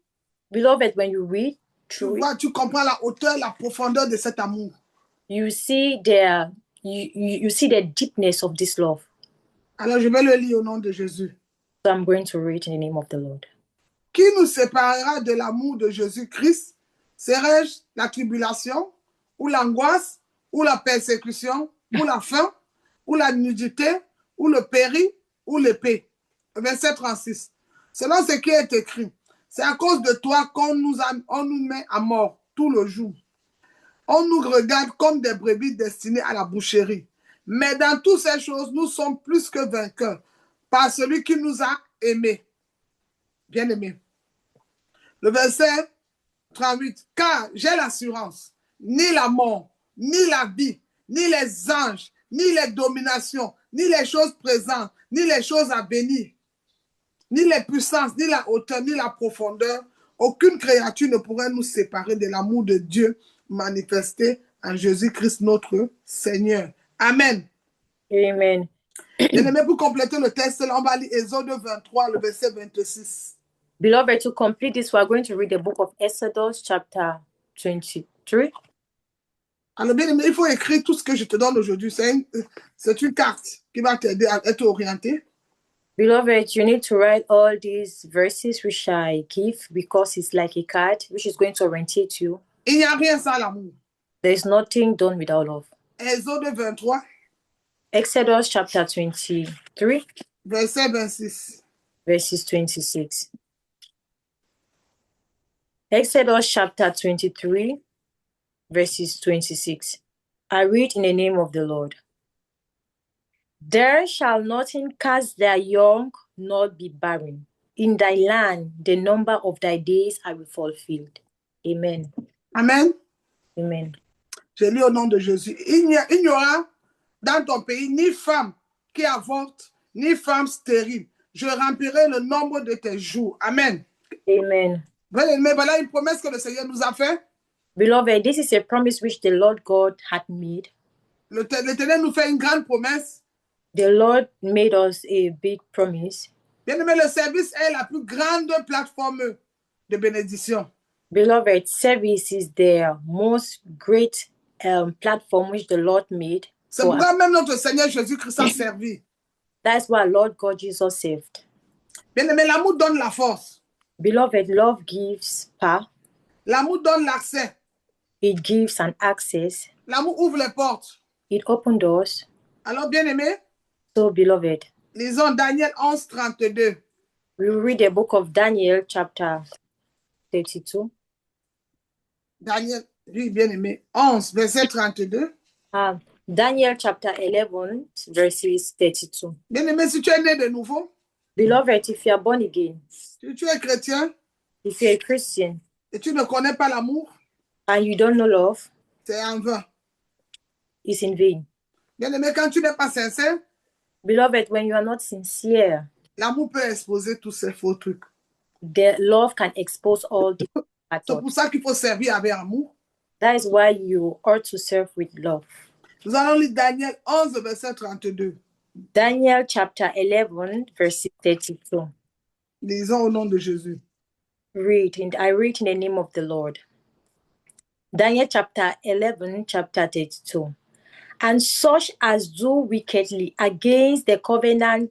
S4: Beloved, when you read through
S2: tu comprends la hauteur, la profondeur de cet amour.
S4: You see the deepness of this love.
S2: Alors, je vais le lire au nom de Jésus.
S4: So I'm going to read in the name of the Lord.
S2: Qui nous séparera de l'amour de Jésus-Christ? Serais-je la tribulation, ou l'angoisse, ou la persécution, ou la faim, ou la nudité, ou le péril, ou l'épée? Verset 36. Selon ce qui est écrit, c'est à cause de toi qu'on nous met à mort tout le jour. On nous regarde comme des brebis destinées à la boucherie. Mais dans toutes ces choses, nous sommes plus que vainqueurs par celui qui nous a aimés. Bien-aimés. Le verset 38. Car j'ai l'assurance, ni la mort, ni la vie, ni les anges, ni les dominations, ni les choses présentes, ni les choses à venir, ni les puissances, ni la hauteur, ni la profondeur, aucune créature ne pourrait nous séparer de l'amour de Dieu manifesté en Jésus-Christ notre Seigneur. Amen.
S4: Amen.
S2: Bien-aimé, pour compléter le texte, on va lire Exode 23, le verset 26.
S4: Beloved, to complete this, we are going to read the book of Exodus, chapter 23.
S2: Alors, bien aimé, il faut écrire tout ce que je te donne aujourd'hui. C'est une carte qui va t'aider à être orienté.
S4: Beloved, you need to write all these verses which I give because it's like a card which is going to orientate you.
S2: Il n'y a rien sans l'amour.
S4: There is nothing done without love.
S2: Exode 23.
S4: Exodus chapter 23.
S2: Verset 26.
S4: Verses 26. Exodus chapter 23. Verses 26. I read in the name of the Lord. There shall nothing cast their young, nor be barren. In thy land, the number of thy days are fulfilled. Amen.
S2: Amen.
S4: Amen.
S2: Je lis au nom de Jésus. Il n'y aura dans ton pays ni femme qui avorte, ni femme stérile. Je remplirai le nombre de tes jours. Amen.
S4: Amen.
S2: Mais voilà une promesse que le Seigneur nous a faite.
S4: Beloved, this is a promise which the Lord God had made.
S2: L'Éternel nous fait une grande promesse.
S4: The Lord made us a big promise.
S2: Bien-aimé, le service est la plus grande plateforme de bénédiction.
S4: Beloved, service is the most great platform which the Lord made.
S2: C'est pourquoi même notre Seigneur Jésus-Christ a servi.
S4: That's why Lord God Jesus saved.
S2: Bien-aimé, l'amour donne la force.
S4: Beloved, love gives power.
S2: L'amour donne l'accès.
S4: It gives an access.
S2: L'amour ouvre les portes.
S4: It opens doors.
S2: Alors, bien-aimé,
S4: So, beloved,
S2: lisons Daniel 11, 32.
S4: we read the book of Daniel, chapter 32.
S2: Daniel, oui, bien-aimé, 11, verset 32.
S4: Daniel chapter 11, verses 32.
S2: Bien-aimé, si tu es né de nouveau,
S4: Beloved, if you are born again,
S2: si tu es chrétien
S4: if you're a Christian,
S2: et tu ne connais pas l'amour,
S4: and you don't know love,
S2: c'est en vain.
S4: it's in vain.
S2: Bien-aimé, quand tu n'es pas sincère,
S4: Beloved, when you are not sincere,
S2: l'amour peut exposer tous ces faux trucs.
S4: the love can expose all the
S2: C'est pour ça qu'il faut servir avec amour.
S4: That is why you ought to serve with love.
S2: Nous allons lire Daniel 11, verset 32.
S4: Daniel chapter 11, verse 32.
S2: Lisons au nom de Jésus.
S4: I read in the name of the Lord. Daniel chapter 11, chapter 32. And such as do wickedly against the covenant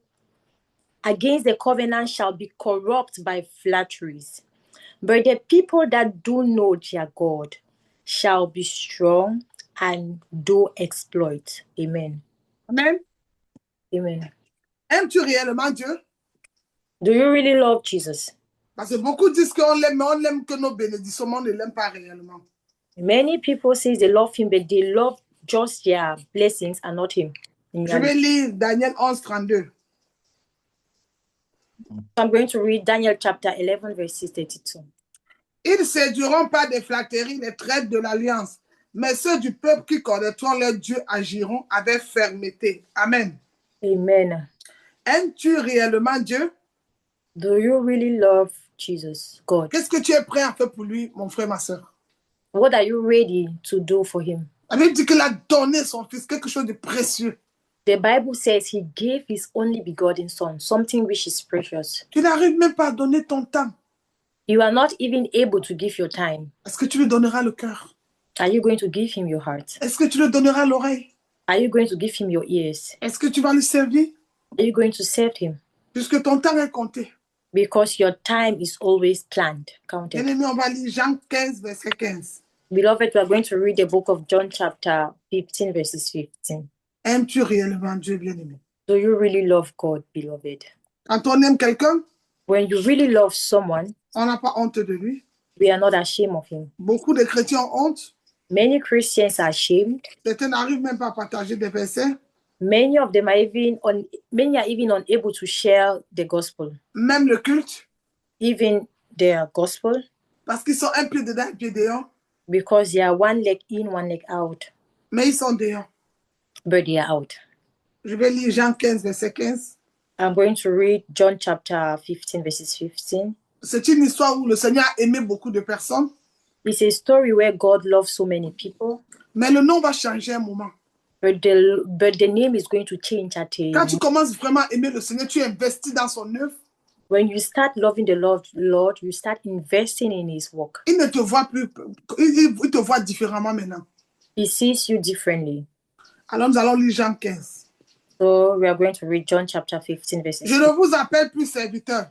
S4: shall be corrupt by flatteries. But the people that do know their God shall be strong and do exploit. Amen.
S2: Amen.
S4: Amen.
S2: Aimes-tu réellement Dieu?
S4: Do you really love Jesus?
S2: Parce que beaucoup disent qu'on l'aime, mais on l'aime que nos bénédictions, mais on ne l'aime pas réellement.
S4: Many people say they love him, but they love just their blessings and not him.
S2: Je vais lire Daniel 11, 32.
S4: I'm going to read Daniel chapter 11, verse 32.
S2: Ils ne séduiront pas des flatteries les traites de l'alliance, mais ceux du peuple qui connaîtront leur Dieu agiront avec fermeté. Amen.
S4: Amen.
S2: Aimes-tu réellement Dieu?
S4: Do you really love Jesus, God?
S2: Qu'est-ce que tu es prêt à faire pour lui, mon frère, ma soeur?
S4: What are you ready to do for him?
S2: La Bible dit qu'il a donné son fils, quelque chose de précieux.
S4: The Bible says he gave his only begotten son, something which is precious.
S2: Tu n'arrives même pas à donner ton temps.
S4: You are not even able to give your time.
S2: Est-ce que tu lui donneras le cœur?
S4: Are you going to give him your heart?
S2: Est-ce que tu lui donneras l'oreille?
S4: Are you going to give him your ears?
S2: Est-ce que tu vas lui servir?
S4: Are you going to serve him?
S2: Puisque ton temps est compté.
S4: Because your time is always planned, counted.
S2: Bien-aimé, on va lire Jean 15, verset 15.
S4: Beloved, we are going to read the book of John chapter 15, verses 15.
S2: Aimes-tu réellement Dieu, bien-aimé?
S4: Do you really love God, beloved?
S2: Quand on aime quelqu'un,
S4: When you really love someone,
S2: on n'a pas honte de lui.
S4: we are not ashamed of him.
S2: Beaucoup de chrétiens ont honte.
S4: Many Christians are ashamed.
S2: Certains n'arrivent même pas à partager des versets.
S4: Many of them are even unable to share the gospel,
S2: Même le culte.
S4: even their gospel,
S2: Parce qu'ils sont un pied dedans, un pied dehors.
S4: because they are one leg in, one leg out,
S2: Mais ils sont dehors.
S4: but they are out.
S2: Je vais lire Jean 15, verset 15.
S4: I'm going to read John chapter 15, verses 15.
S2: C'est une histoire où le Seigneur a aimé beaucoup de personnes.
S4: It's a story where God loves so many people,
S2: Mais le nom va changer un moment.
S4: but the name is going to change at
S2: Quand tu
S4: a
S2: commences vraiment à aimer le Seigneur, tu investis dans son œuvre.
S4: when you start loving the Lord, you start investing in his work.
S2: Il ne te voit plus. Il te voit différemment maintenant.
S4: He sees you differently.
S2: Alors nous allons lire Jean 15.
S4: So we are going to read John chapter 15, verses
S2: Je ne vous appelle plus serviteur.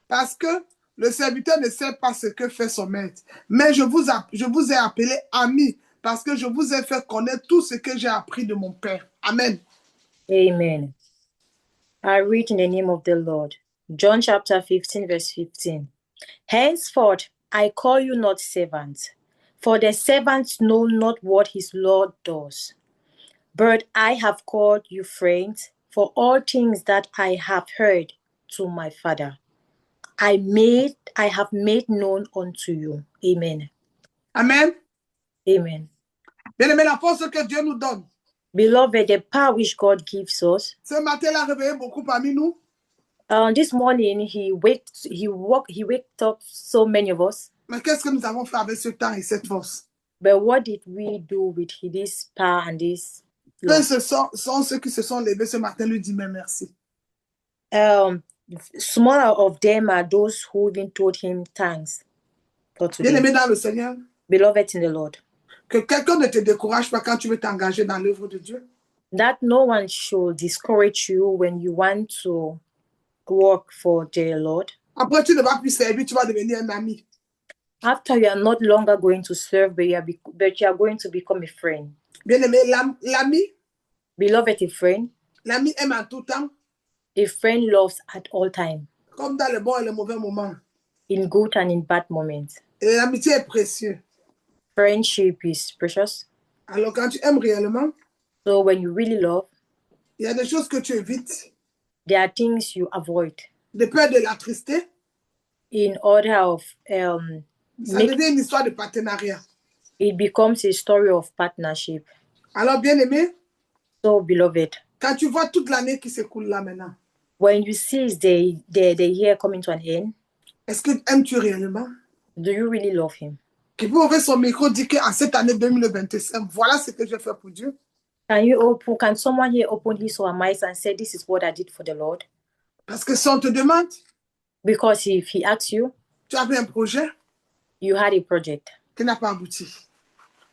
S2: Parce que le serviteur ne sait pas ce que fait son maître. Mais je vous ai appelé ami parce que je vous ai fait connaître tout ce que j'ai appris de mon Père. Amen.
S4: Amen. I read in the name of the Lord. John chapter 15, verse 15. Henceforth, I call you not servants, for the servants know not what his Lord does. But I have called you friends, for all things that I have heard to my Father, I have made known unto you. Amen.
S2: Amen.
S4: Amen.
S2: Bien-aimé, la force que Dieu nous donne.
S4: Beloved, the power which God gives us.
S2: Ce matin, il a réveillé beaucoup parmi nous.
S4: This morning, he waked up so many of us.
S2: Mais qu'est-ce que nous avons fait avec ce temps et cette force?
S4: But what did we do with this power and this
S2: Que
S4: love?
S2: ce sont ceux qui se sont levés ce matin, lui dit mais merci.
S4: Smaller of them are those who even told him thanks for today.
S2: Bien-aimé dans le Seigneur,
S4: Beloved in the Lord,
S2: que quelqu'un ne te décourage pas quand tu veux t'engager dans l'œuvre de Dieu.
S4: that no one should discourage you when you want to work for the Lord.
S2: Après, tu ne vas plus servir, tu vas devenir un ami.
S4: After you are not longer going to serve, but you are going to become a friend.
S2: Bien-aimé, l'ami,
S4: Beloved, a friend.
S2: L'ami aime en tout temps.
S4: A friend loves at all times.
S2: Comme dans les bons et les mauvais moments.
S4: In good and in bad moments.
S2: Et l'amitié est précieuse.
S4: Friendship is precious.
S2: Alors quand tu aimes réellement,
S4: so when you really love,
S2: il y a des choses que tu évites.
S4: There are things you avoid.
S2: De peur de l'attrister.
S4: In order of
S2: ça devient une histoire de partenariat.
S4: It becomes a story of partnership.
S2: Alors bien aimé,
S4: so beloved,
S2: quand tu vois toute l'année qui s'écoule là maintenant,
S4: when you see the year coming to an end,
S2: est-ce que aimes-tu réellement?
S4: Do you really love him?
S2: Qui peut ouvrir son micro dire qu'en cette année 2025, voilà ce que je fais pour Dieu.
S4: Can someone here open his or her mouth and say, this is what I did for the Lord?
S2: Parce que si on te demande,
S4: because if he asks you,
S2: tu avais un projet,
S4: you had a project
S2: qui n'a pas abouti.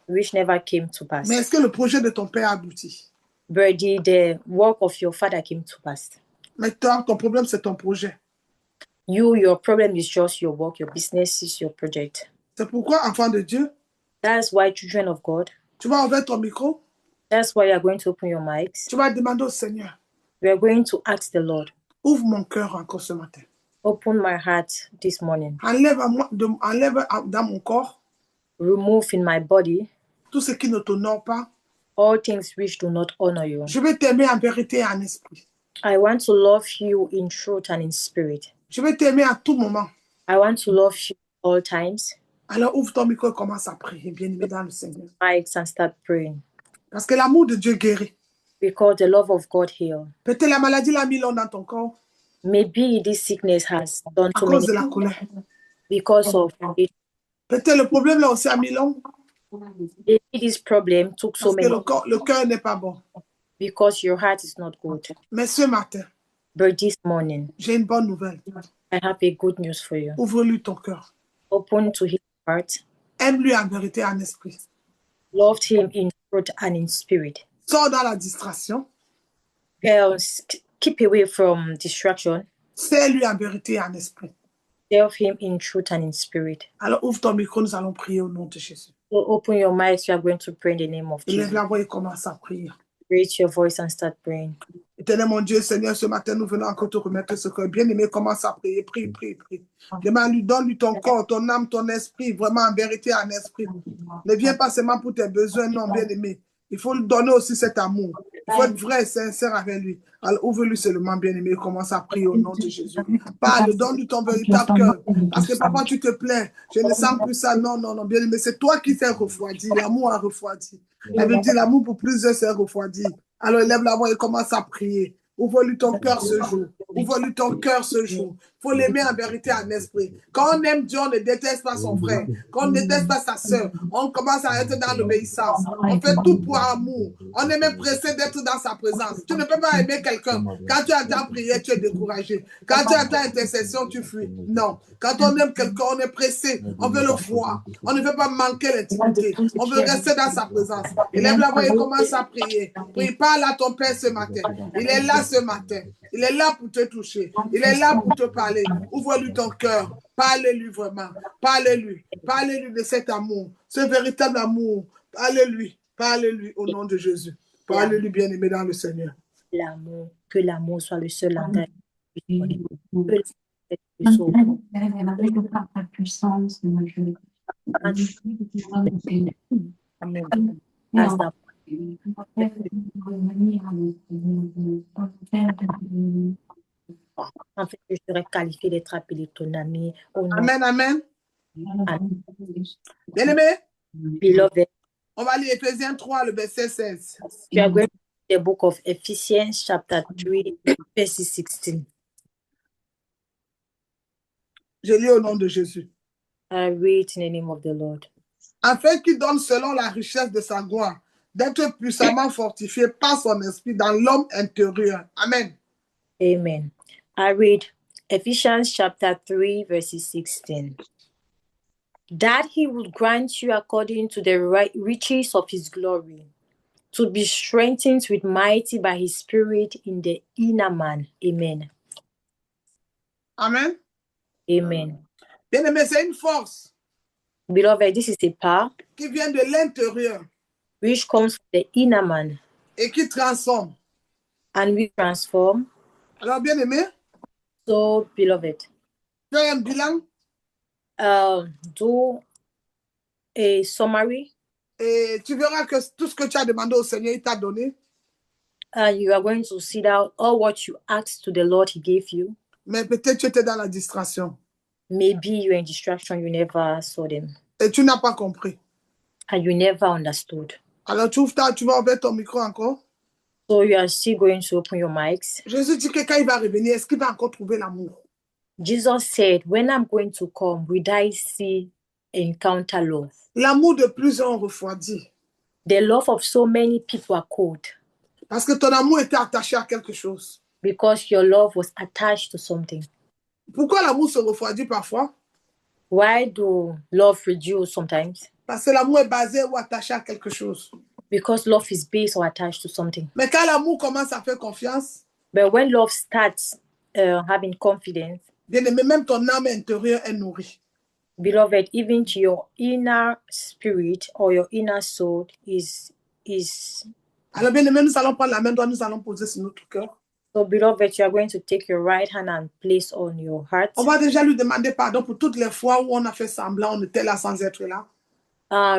S4: Which never came to pass.
S2: Mais est-ce que le projet de ton père a abouti?
S4: But the work of your father came to pass.
S2: Mais toi, ton problème, c'est ton projet.
S4: Your problem is just your work, your business is your project.
S2: C'est pourquoi, enfant de Dieu,
S4: that's why, children of God,
S2: tu vas ouvrir ton micro.
S4: That's why you are going to open your mics.
S2: Tu vas demander au Seigneur.
S4: We are going to ask the Lord.
S2: Ouvre mon cœur encore ce matin.
S4: Open my heart this morning.
S2: Enlève dans mon corps.
S4: Remove in my body.
S2: Tout ce qui ne t'honore pas.
S4: All things which do not honor you.
S2: Je vais t'aimer en vérité et en esprit.
S4: I want to love you in truth and in spirit.
S2: Je vais t'aimer à tout moment.
S4: I want to love you all times.
S2: Alors ouvre ton micro et commence à prier, bien-aimé dans le Seigneur.
S4: Mics and start praying.
S2: Parce que l'amour de Dieu guérit.
S4: Because the love of God heals.
S2: Peut-être la maladie l'a mis long dans ton corps.
S4: Maybe this sickness has done
S2: à
S4: to
S2: cause
S4: many
S2: de la colère.
S4: Because of it.
S2: Peut-être le problème là aussi a mis long.
S4: Maybe this problem took so
S2: Parce
S4: many.
S2: que le cœur n'est pas bon.
S4: Because your heart is not good.
S2: Mais ce matin,
S4: but this morning,
S2: j'ai une bonne nouvelle.
S4: I have a good news for you.
S2: Ouvre-lui ton cœur.
S4: Open to his heart.
S2: Aime-lui en vérité et en esprit.
S4: Loved him in truth and in spirit.
S2: Sors dans la distraction.
S4: Keep away from distraction.
S2: Sers-lui en vérité et en esprit.
S4: Serve him in truth and in spirit.
S2: Alors ouvre ton micro, nous allons prier au nom de Jésus.
S4: So open your mouth, you are going to pray in the name of Jesus.
S2: Lève la voix et commence à prier.
S4: Raise your voice and start praying.
S2: Éternel mon Dieu, Seigneur, ce matin, nous venons encore te remettre ce cœur. Bien-aimé, commence à prier. Prie, prie, prie. Demande-lui, donne-lui ton corps, ton âme, ton esprit, vraiment en vérité, en esprit. Ne viens pas seulement pour tes besoins, non, bien-aimé. Il faut lui donner aussi cet amour. Il faut être vrai et sincère avec lui. Alors ouvre-lui seulement, bien-aimé, et commence à prier au nom de Jésus. Parle, donne-lui ton véritable cœur. Parce que papa, tu te plains. Je ne sens plus ça. Non, non, non, bien-aimé. C'est toi qui t'es refroidi. L'amour a refroidi. Elle veut dire l'amour pour plusieurs s'est refroidi. Alors élève la voix et commence à prier. Ouvre-lui ton cœur ce jour. Ouvre-lui ton cœur ce jour. Il faut l'aimer en vérité, en esprit. Quand on aime Dieu, on ne déteste pas son frère. Quand on ne déteste pas sa soeur, on commence à être dans l'obéissance. On fait tout pour amour. On est même pressé d'être dans sa présence. Tu ne peux pas aimer quelqu'un. Quand tu attends prier, tu es découragé. Quand tu attends intercession, tu fuis. Non. Quand on aime quelqu'un, on est pressé. On veut le voir. On ne veut pas manquer l'intimité. On veut rester dans sa présence. Élève la voix et commence à prier. Prie, parle à ton Père ce matin. Il est là ce matin. Il est là pour te toucher. Il est là pour te parler. Ouvre-lui ton cœur. Parle-lui vraiment. Parle-lui. Parle-lui de cet amour. Ce véritable amour. Parle-lui. Parle-lui au nom de Jésus. Parle-lui, bien-aimé dans le Seigneur.
S4: L'amour. Que l'amour soit le seul langage. Amen. En fait, je serais qualifié d'être appelé ton ami.
S2: Amen, amen. Bien-aimé,
S4: Beloved,
S2: on va lire Éphésiens 3, le verset 16.
S4: you are going to the book of Ephesians, chapter 3, verse 16.
S2: Je lis au nom de Jésus.
S4: I read in the name of the Lord.
S2: Afin qu'il donne selon la richesse de sa gloire, d'être puissamment fortifié par son esprit dans l'homme intérieur. Amen.
S4: Amen. I read Ephesians chapter 3, verses 16. That he would grant you according to the riches of his glory, to be strengthened with mighty by his spirit in the inner man. Amen.
S2: Amen.
S4: Amen.
S2: Bien-aimé, c'est une force
S4: Beloved, this is a power
S2: qui vient de l'intérieur
S4: which comes from the inner man
S2: et qui transforme.
S4: and we transform.
S2: Alors, bien-aimé,
S4: So, beloved,
S2: fais un bilan
S4: do a summary
S2: et tu verras que tout ce que tu as demandé au Seigneur, il t'a donné.
S4: and you are going to see out all what you asked to the Lord he gave you.
S2: Mais peut-être tu étais dans la distraction
S4: Maybe you're in distraction, you never saw them
S2: et tu n'as pas compris.
S4: and you never understood.
S2: Alors, tu vas ouvrir ton micro encore.
S4: So you are still going to open your mics.
S2: Jésus dit que quand il va revenir, est-ce qu'il va encore trouver l'amour?
S4: Jesus said, when I'm going to come, will I see encounter love?
S2: L'amour de plusieurs ont refroidi.
S4: The love of so many people are cold
S2: Parce que ton amour était attaché à quelque chose.
S4: because your love was attached to something.
S2: Pourquoi l'amour se refroidit parfois?
S4: Why do love reduce sometimes?
S2: Parce que l'amour est basé ou attaché à quelque chose.
S4: Because love is based or attached to something.
S2: Mais quand l'amour commence à faire confiance,
S4: But when love starts having confidence,
S2: bien-aimé, même ton âme intérieure est nourrie.
S4: beloved, even to your inner spirit or your inner soul is
S2: Alors, bien-aimé, nous allons prendre la main droite, nous allons poser sur notre cœur.
S4: so, beloved, you are going to take your right hand and place on your heart.
S2: On va déjà lui demander pardon pour toutes les fois où on a fait semblant, on était là sans être là.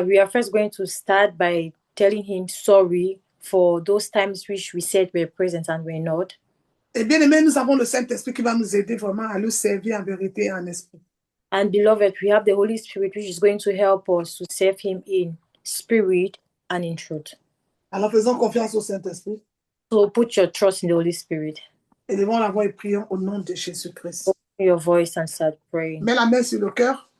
S4: We are first going to start by telling him sorry for those times which we said we're present and we're not.
S2: Et bien-aimé, nous avons le Saint-Esprit qui va nous aider vraiment à lui servir en vérité et en esprit.
S4: And beloved, we have the Holy Spirit which is going to help us to serve him in spirit and in truth.
S2: Alors, faisons confiance au Saint-Esprit.
S4: So put your trust in the Holy Spirit.
S2: Élevons la voix et prions au nom de Jésus-Christ.
S4: Open your voice and start praying.
S2: Mets la main sur le cœur.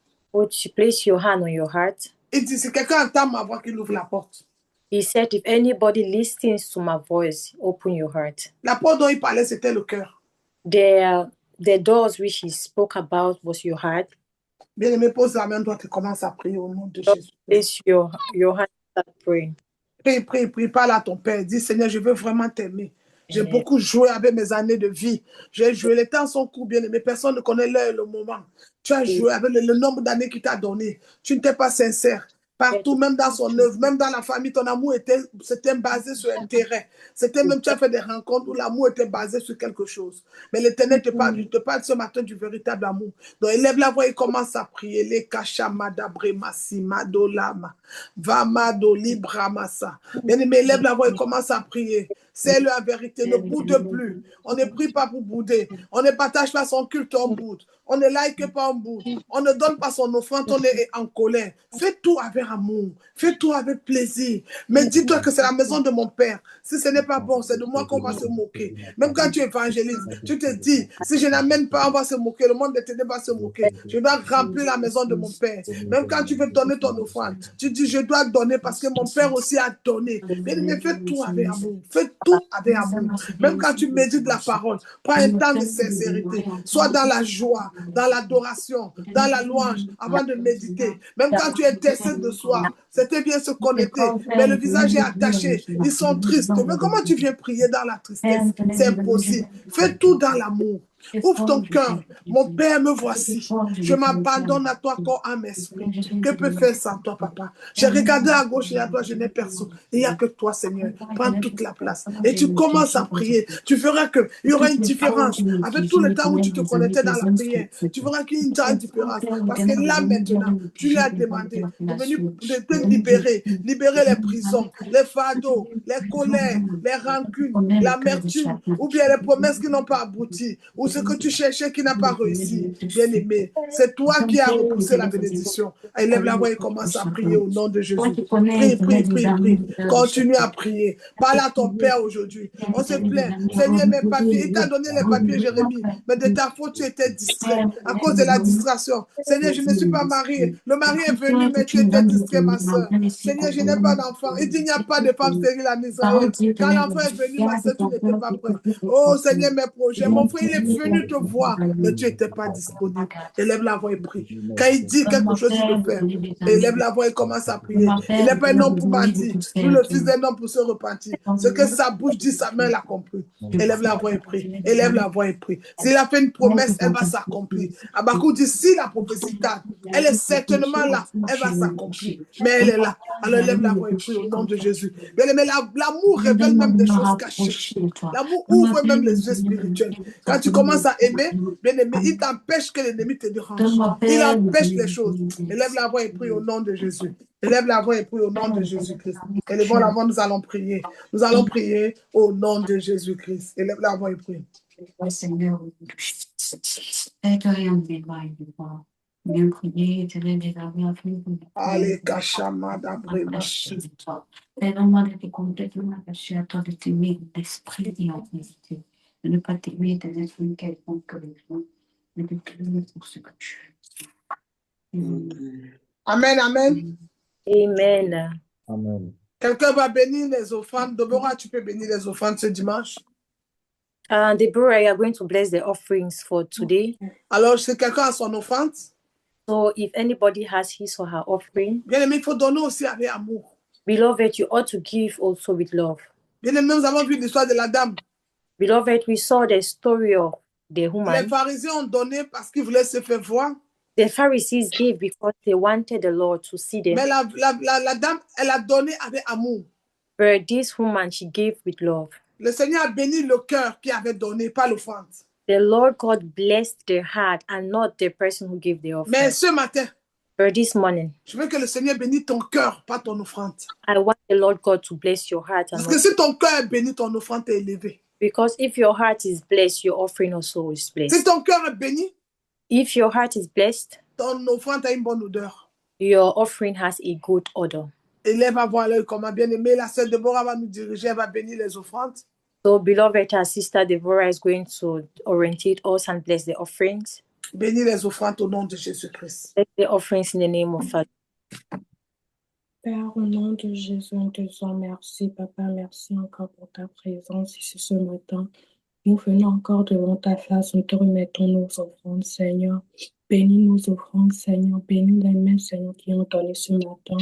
S4: Place your hand on your heart.
S2: Il dit, si quelqu'un entend ma voix, qu'il ouvre la porte.
S4: He said, if anybody listens to my voice, open your heart.
S2: La porte dont il parlait, c'était le cœur.
S4: The doors which he spoke about was your heart.
S2: Bien-aimé, pose la main droite et commence à prier au nom de Jésus.
S4: Place your hand and start praying.
S2: Prie, parle à ton Père. Dis, Seigneur, je veux vraiment t'aimer. J'ai
S4: Amen.
S2: beaucoup joué avec mes années de vie. J'ai joué, les temps sont courts, bien aimé. Personne ne connaît l'heure et le moment. Tu as joué avec le nombre d'années qu'il t'a donné. Tu n'étais pas sincère. Partout, même dans son œuvre, même dans la famille, ton amour c'était basé sur intérêt. C'était même, tu as fait des rencontres où l'amour était basé sur quelque chose. Mais l'Éternel te parle ce matin du véritable amour. Donc, élève la voix et commence à prier. Les kachamada bremasi madolama. Vamado libramasa. Bien-aimé, élève la voix et commence à prier. C'est la vérité, ne boude plus. On ne prie pas pour bouder. On ne partage pas son culte en boude. On ne like pas en boude. On ne donne pas son offrande, on est en colère. Fais tout avec amour. Fais tout avec plaisir. Mais dis-toi que c'est la maison de mon Père. Si ce n'est pas bon, c'est de moi qu'on va se moquer. Même quand tu évangélises, tu te dis, si je n'amène pas, on va se moquer. Le monde de ténèbres va se moquer. Je dois remplir la maison de mon Père. Même quand tu veux donner ton offrande, tu dis, je dois donner parce que mon Père aussi a donné. Mais fais tout avec amour. Fais tout avec amour. Même quand tu médites la parole, prends un temps de sincérité. Sois dans la joie, dans l'adoration, dans la louange, avant de méditer. Même quand tu intercèdes de soi, c'était bien ce qu'on était, mais le visage est attaché. Ils sont tristes. Mais comment tu viens prier dans la tristesse? C'est impossible. Fais tout dans l'amour. Ouvre ton cœur. Mon Père, me voici. Je m'abandonne à toi, corps, âme, esprit. Que peut faire sans toi, papa? J'ai regardé à gauche et à droite, je n'ai personne. Il n'y a que toi, Seigneur. Prends toute la place. Et tu commences à prier. Tu verras qu'il y aura une différence. Avec tout le temps où tu te connectais dans la prière, tu verras qu'il y a une grande différence. Parce que là, maintenant, tu lui as demandé de venir te libérer. Libérer les prisons, les fardeaux, les colères, les rancunes, l'amertume, ou bien les promesses qui n'ont pas abouti, ou ce que tu cherchais qui n'a pas réussi. Bien-aimé, c'est toi qui as repoussé la bénédiction. Élève la voix et commence à prier au nom de Jésus. Prie. Continue à prier. Parle à ton Père aujourd'hui. On se plaint. Seigneur, mes papiers, il t'a donné les papiers, Jérémie, mais de ta faute, tu étais distrait à cause de la distraction. Seigneur, je ne suis pas mariée. Le mari est venu, mais tu étais distrait, ma soeur. sœur. Seigneur, je n'ai pas d'enfant. Il dit, il n'y a pas de femme stérile en Israël. Quand l'enfant est venu, ma sœur, tu n'étais pas prête. Oh Seigneur, mes projets. Mon frère, il est venu te voir, mais tu n'étais pas disponible. Élève la voix et prie. Quand il dit quelque chose, il le fait. Élève la voix et commence à prier. Il n'est pas un homme pour mentir, ni le fils d'un homme pour se repentir. Ce que sa bouche dit, sa main l'a compris. Élève la voix et prie. Élève la voix et prie. S'il a fait une promesse, elle va s'accomplir. Habakkuk dit, si la prophétie tarde, elle est certainement là, elle va s'accomplir. Mais elle est là. Alors lève la voix et prie au nom de Jésus. Bien-aimé, l'amour révèle même des choses cachées. L'amour ouvre même les yeux spirituels. Quand tu commences à aimer, bien-aimé, il t'empêche que l'ennemi te dérange. Il empêche les choses. Élève la voix et prie au nom de Jésus. Élève la voix et prie au nom de Jésus-Christ. Élevons la voix, nous allons prier. Nous allons prier au nom de Jésus-Christ. Élève la voix et prie.
S5: Seigneur, aide-rien de bien prier, te des amis
S2: Allez, Kachama d'Abrema.
S5: Aide-moi d'être complètement attaché à toi, de t'aimer d'esprit et en vérité, de ne pas t'aimer des esprits quelconques que les gens, mais de t'aimer pour ce que tu es.
S2: Amen, amen.
S4: Amen.
S6: Amen.
S2: Quelqu'un va bénir les offrandes. Deborah, tu peux bénir les offrandes ce dimanche.
S4: Deborah, you are going to bless the offerings for today.
S2: Alors, si quelqu'un a son offrande,
S4: So if anybody has his or her offering,
S2: bien aimé, il faut donner aussi avec amour.
S4: beloved, you ought to give also with love.
S2: Bien aimé, nous avons vu l'histoire de la dame.
S4: Beloved, we saw the story of the
S2: Les
S4: woman.
S2: pharisiens ont donné parce qu'ils voulaient se faire voir.
S4: The Pharisees gave because they wanted the Lord to see them.
S2: Mais la dame, elle a donné avec amour.
S4: But this woman, she gave with love.
S2: Le Seigneur a béni le cœur qui avait donné, pas l'offrande.
S4: The Lord God blessed their heart and not the person who gave the offering.
S2: Mais ce matin,
S4: But this morning,
S2: je veux que le Seigneur bénisse ton cœur, pas ton offrande.
S4: I want the Lord God to bless your heart. And
S2: Parce que si ton cœur est béni, ton offrande est élevée.
S4: because if your heart is blessed, your offering also is
S2: Si
S4: blessed.
S2: ton cœur est béni,
S4: If your heart is blessed,
S2: ton offrande a une bonne odeur.
S4: your offering has a good odor.
S2: Élève va voir l'œil comment bien aimé. La sœur Deborah va nous diriger, elle va bénir les offrandes.
S4: So, beloved, our sister Deborah is going to orientate us and bless the offerings.
S2: Bénis les offrandes au nom de Jésus-Christ.
S4: Bless the offerings in the name of Father.
S7: Père, au nom de Jésus, nous te disons merci, Papa, merci encore pour ta présence ici ce matin. Nous venons encore devant ta face, nous te remettons nos offrandes, Seigneur. Bénis nos offrandes, Seigneur. Bénis les mains, Seigneur, qui ont donné ce matin.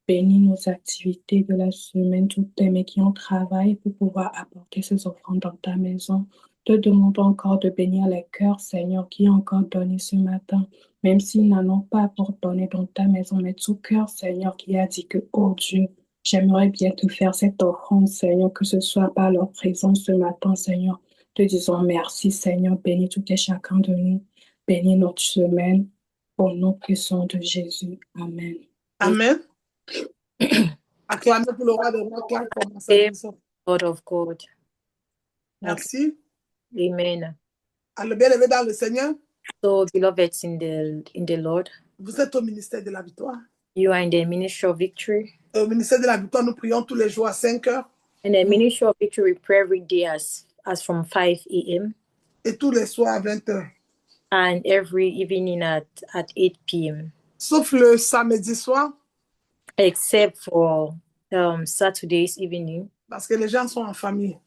S7: Bénis nos activités de la semaine, toutes les mains qui ont travaillé pour pouvoir apporter ces offrandes dans ta maison. Te demandons encore de bénir les cœurs, Seigneur, qui ont encore donné ce matin, même s'ils n'en ont pas pour donner dans ta maison, mais tout cœur, Seigneur, qui a dit que, oh Dieu, j'aimerais bien te faire cette offrande, Seigneur, que ce soit par leur présence ce matin, Seigneur. Te disons merci, Seigneur, bénis tout et chacun de nous, bénis notre semaine, au nom puissant de Jésus. Amen.
S2: Amen. Acclamez pour le roi des rois qui a commencé.
S4: God of God.
S2: Merci.
S4: Amen.
S2: Alors, bien aimé dans le Seigneur,
S4: So, beloved in the Lord,
S2: vous êtes au ministère de la victoire.
S4: you are in the ministry of victory.
S2: Et au ministère de la victoire, nous prions tous les jours à 5 heures
S4: In the ministry of victory, we pray every day as from 5 a.m.
S2: et tous les soirs à 20 heures.
S4: and every evening at 8 p.m.
S2: Sauf le samedi soir,
S4: except for Saturday's evening,
S2: parce que les gens sont en famille.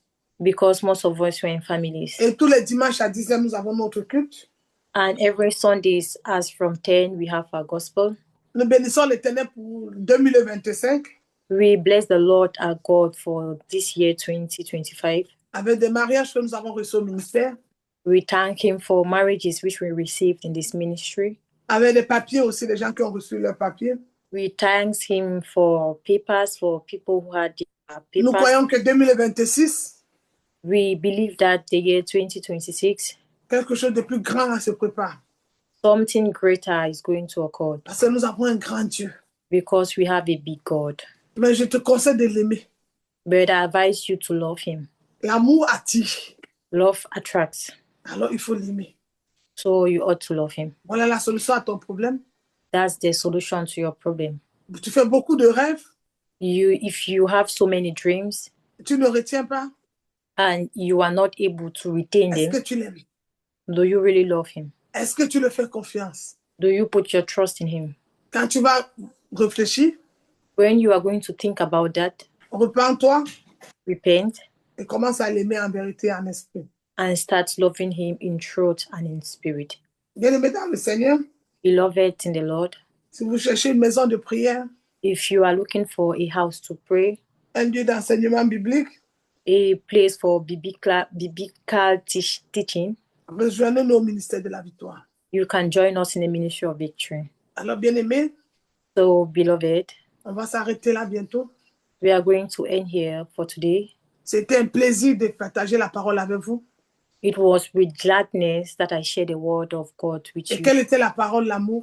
S4: because most of us were in families.
S2: Et tous les dimanches à 10 heures, nous avons notre culte.
S4: And every Sundays, as from 10, we have our gospel.
S2: Nous bénissons l'Éternel pour 2025
S4: We bless the Lord our God for this year 2025.
S2: avec des mariages que nous avons reçus au ministère,
S4: We thank Him for marriages which we received in this ministry.
S2: avec les papiers aussi, les gens qui ont reçu leurs papiers.
S4: We thank Him for papers, for people who had
S2: Nous
S4: papers.
S2: croyons que 2026,
S4: We believe that the year 2026,
S2: quelque chose de plus grand se prépare.
S4: something greater is going to occur
S2: Parce que nous avons un grand Dieu.
S4: because we have a big God.
S2: Mais je te conseille de l'aimer.
S4: But I advise you to love Him.
S2: L'amour attire.
S4: Love attracts,
S2: Alors, il faut l'aimer.
S4: so you ought to love Him.
S2: Voilà la solution à ton problème.
S4: That's the solution to your problem.
S2: Tu fais beaucoup de rêves,
S4: If you have so many dreams
S2: tu ne retiens pas.
S4: and you are not able to retain
S2: Est-ce
S4: them,
S2: que tu l'aimes?
S4: do you really love Him?
S2: Est-ce que tu le fais confiance?
S4: Do you put your trust in Him?
S2: Quand tu vas réfléchir,
S4: When you are going to think about that,
S2: repens-toi
S4: repent
S2: et commence à l'aimer en vérité et en esprit.
S4: and start loving him in truth and in spirit.
S2: Bien-aimés dans le Seigneur,
S4: Beloved in the Lord,
S2: si vous cherchez une maison de prière,
S4: if you are looking for a house to pray,
S2: un lieu d'enseignement biblique,
S4: a place for biblical teaching,
S2: rejoignez-nous au ministère de la victoire.
S4: you can join us in the ministry of victory.
S2: Alors, bien-aimés,
S4: So, beloved,
S2: on va s'arrêter là bientôt.
S4: we are going to end here for today.
S2: C'était un plaisir de partager la parole avec vous.
S4: It was with gladness that I shared the word of God with
S2: Et
S4: you.
S2: quelle était la parole, l'amour?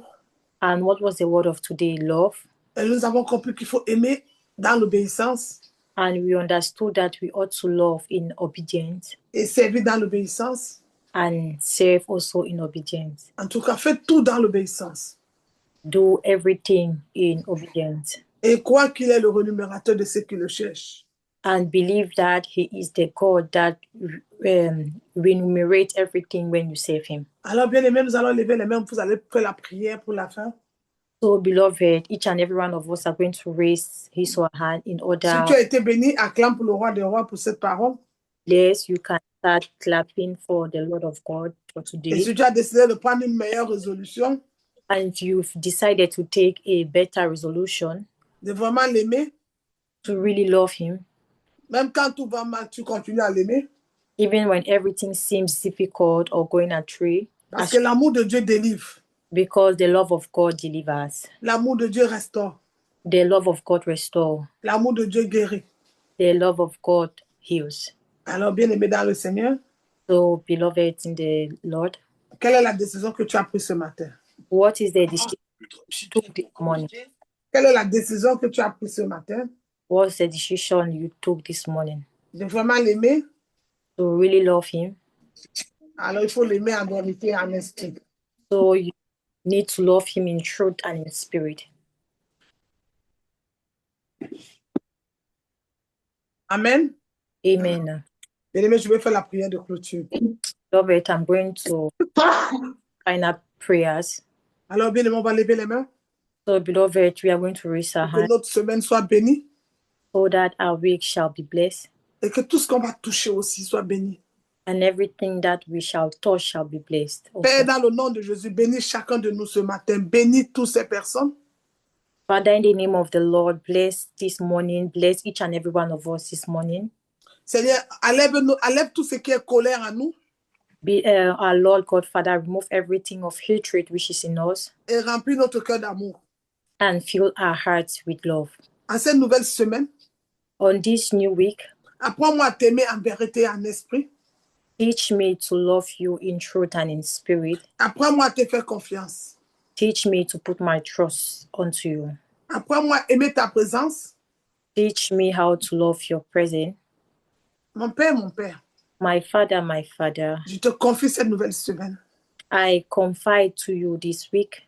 S4: And what was the word of today? Love.
S2: Et nous avons compris qu'il faut aimer dans l'obéissance
S4: And we understood that we ought to love in obedience
S2: et servir dans l'obéissance.
S4: and serve also in obedience.
S2: En tout cas, faites tout dans l'obéissance.
S4: Do everything in obedience.
S2: Et crois qu'il est le renumérateur de ceux qui le cherchent.
S4: And believe that he is the God that remunerates everything when you serve him.
S2: Alors, bien-aimés, nous allons lever les mains. Vous allez faire la prière pour la fin.
S4: So, beloved, each and every one of us are going to raise his or her hand in
S2: Si
S4: order.
S2: tu as été béni, acclame pour le roi des rois pour cette parole.
S4: Yes, you can start clapping for the Lord of God for
S2: Et
S4: today.
S2: si tu as décidé de prendre une meilleure résolution,
S4: And if you've decided to take a better resolution
S2: de vraiment l'aimer,
S4: to really love him,
S2: même quand tout va mal, tu continues à l'aimer.
S4: even when everything seems difficult or going astray,
S2: Parce que l'amour de Dieu délivre.
S4: because the love of God delivers,
S2: L'amour de Dieu restaure.
S4: the love of God restores,
S2: L'amour de Dieu guérit.
S4: the love of God heals.
S2: Alors, bien-aimé dans le Seigneur,
S4: So, beloved in the Lord,
S2: quelle est la décision que tu as prise ce matin?
S4: what is the decision you took this morning?
S2: Quelle est la décision que tu as prise ce matin?
S4: What's the decision you took this morning?
S2: De vraiment l'aimer.
S4: To really love him.
S2: Alors, il faut l'aimer en vérité et en esprit.
S4: So, you need to love him in truth and in spirit.
S2: Amen.
S4: Amen.
S2: Bien-aimé, je vais faire la prière de clôture.
S4: Beloved, I'm going to final prayers.
S2: Alors, bien-aimé, on va lever les mains
S4: So, beloved, we are going to raise our
S2: pour que
S4: hands
S2: notre semaine soit bénie
S4: so that our week shall be blessed
S2: et que tout ce qu'on va toucher aussi soit béni.
S4: and everything that we shall touch shall be blessed. Also.
S2: Père, dans le nom de Jésus, bénis chacun de nous ce matin. Bénis toutes ces personnes.
S4: Father, in the name of the Lord, bless this morning, bless each and every one of us this morning.
S2: Seigneur, enlève tout ce qui est colère en nous
S4: Be our Lord God, Father, remove everything of hatred which is in us
S2: et remplis notre cœur d'amour.
S4: and fill our hearts with love.
S2: En cette nouvelle semaine,
S4: On this new week,
S2: apprends-moi à t'aimer en vérité et en esprit.
S4: teach me to love you in truth and in spirit.
S2: Apprends-moi à te faire confiance.
S4: Teach me to put my trust onto you.
S2: Apprends-moi à aimer ta présence.
S4: Teach me how to love your presence.
S2: Mon Père,
S4: My Father,
S2: je te confie cette nouvelle semaine.
S4: I confide to you this week.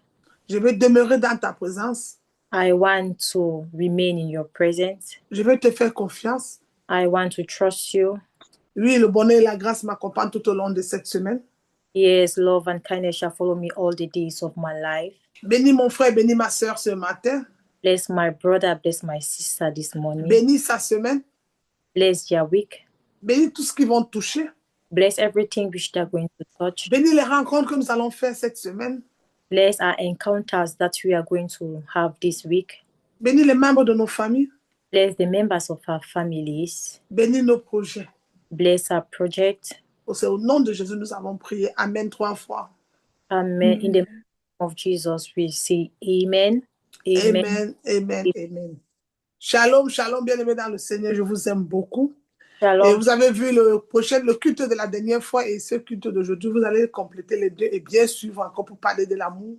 S2: Je vais demeurer dans ta présence.
S4: I want to remain in your presence.
S2: Je vais te faire confiance.
S4: I want to trust you.
S2: Oui, le bonheur et la grâce m'accompagnent tout au long de cette semaine.
S4: Yes, love and kindness shall follow me all the days of my life.
S2: Bénis mon frère, bénis ma soeur ce matin.
S4: Bless my brother, bless my sister this morning.
S2: Bénis sa semaine.
S4: Bless their week.
S2: Bénis tout ce qu'ils vont toucher.
S4: Bless everything which they're going to touch.
S2: Bénis les rencontres que nous allons faire cette semaine.
S4: Bless our encounters that we are going to have this week.
S2: Bénis les membres de nos familles.
S4: Bless the members of our families.
S2: Bénis nos projets.
S4: Bless our project.
S2: C'est au nom de Jésus nous avons prié. Amen 3 fois.
S4: Amen. In the name of Jesus, we say amen. Amen.
S2: Amen, amen, amen. Shalom, shalom, bien-aimés dans le Seigneur, je vous aime beaucoup.
S4: Shalom.
S2: Et vous avez vu le culte de la dernière fois et ce culte d'aujourd'hui, vous allez compléter les deux et bien suivre encore pour parler de l'amour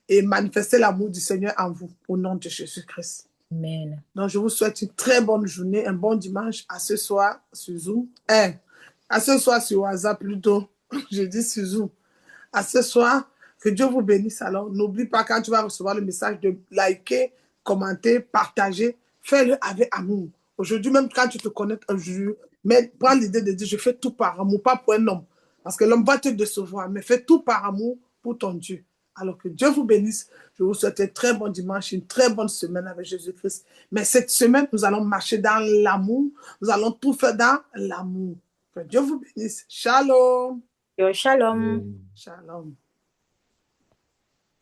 S2: et manifester l'amour du Seigneur en vous, au nom de Jésus-Christ.
S4: Amen.
S2: Donc, je vous souhaite une très bonne journée, un bon dimanche. À ce soir sur Zoom. À ce soir sur WhatsApp plutôt. Je dis sur Zoom. À ce soir, que Dieu vous bénisse. Alors, n'oublie pas quand tu vas recevoir le message de liker, commenter, partager. Fais-le avec amour. Aujourd'hui, même quand tu te connectes un jour, mais prends l'idée de dire, je fais tout par amour, pas pour un homme. Parce que l'homme va te décevoir, mais fais tout par amour pour ton Dieu. Alors que Dieu vous bénisse. Je vous souhaite un très bon dimanche, une très bonne semaine avec Jésus-Christ. Mais cette semaine, nous allons marcher dans l'amour. Nous allons tout faire dans l'amour. Que Dieu vous bénisse. Shalom.
S4: Shalom.
S2: Shalom.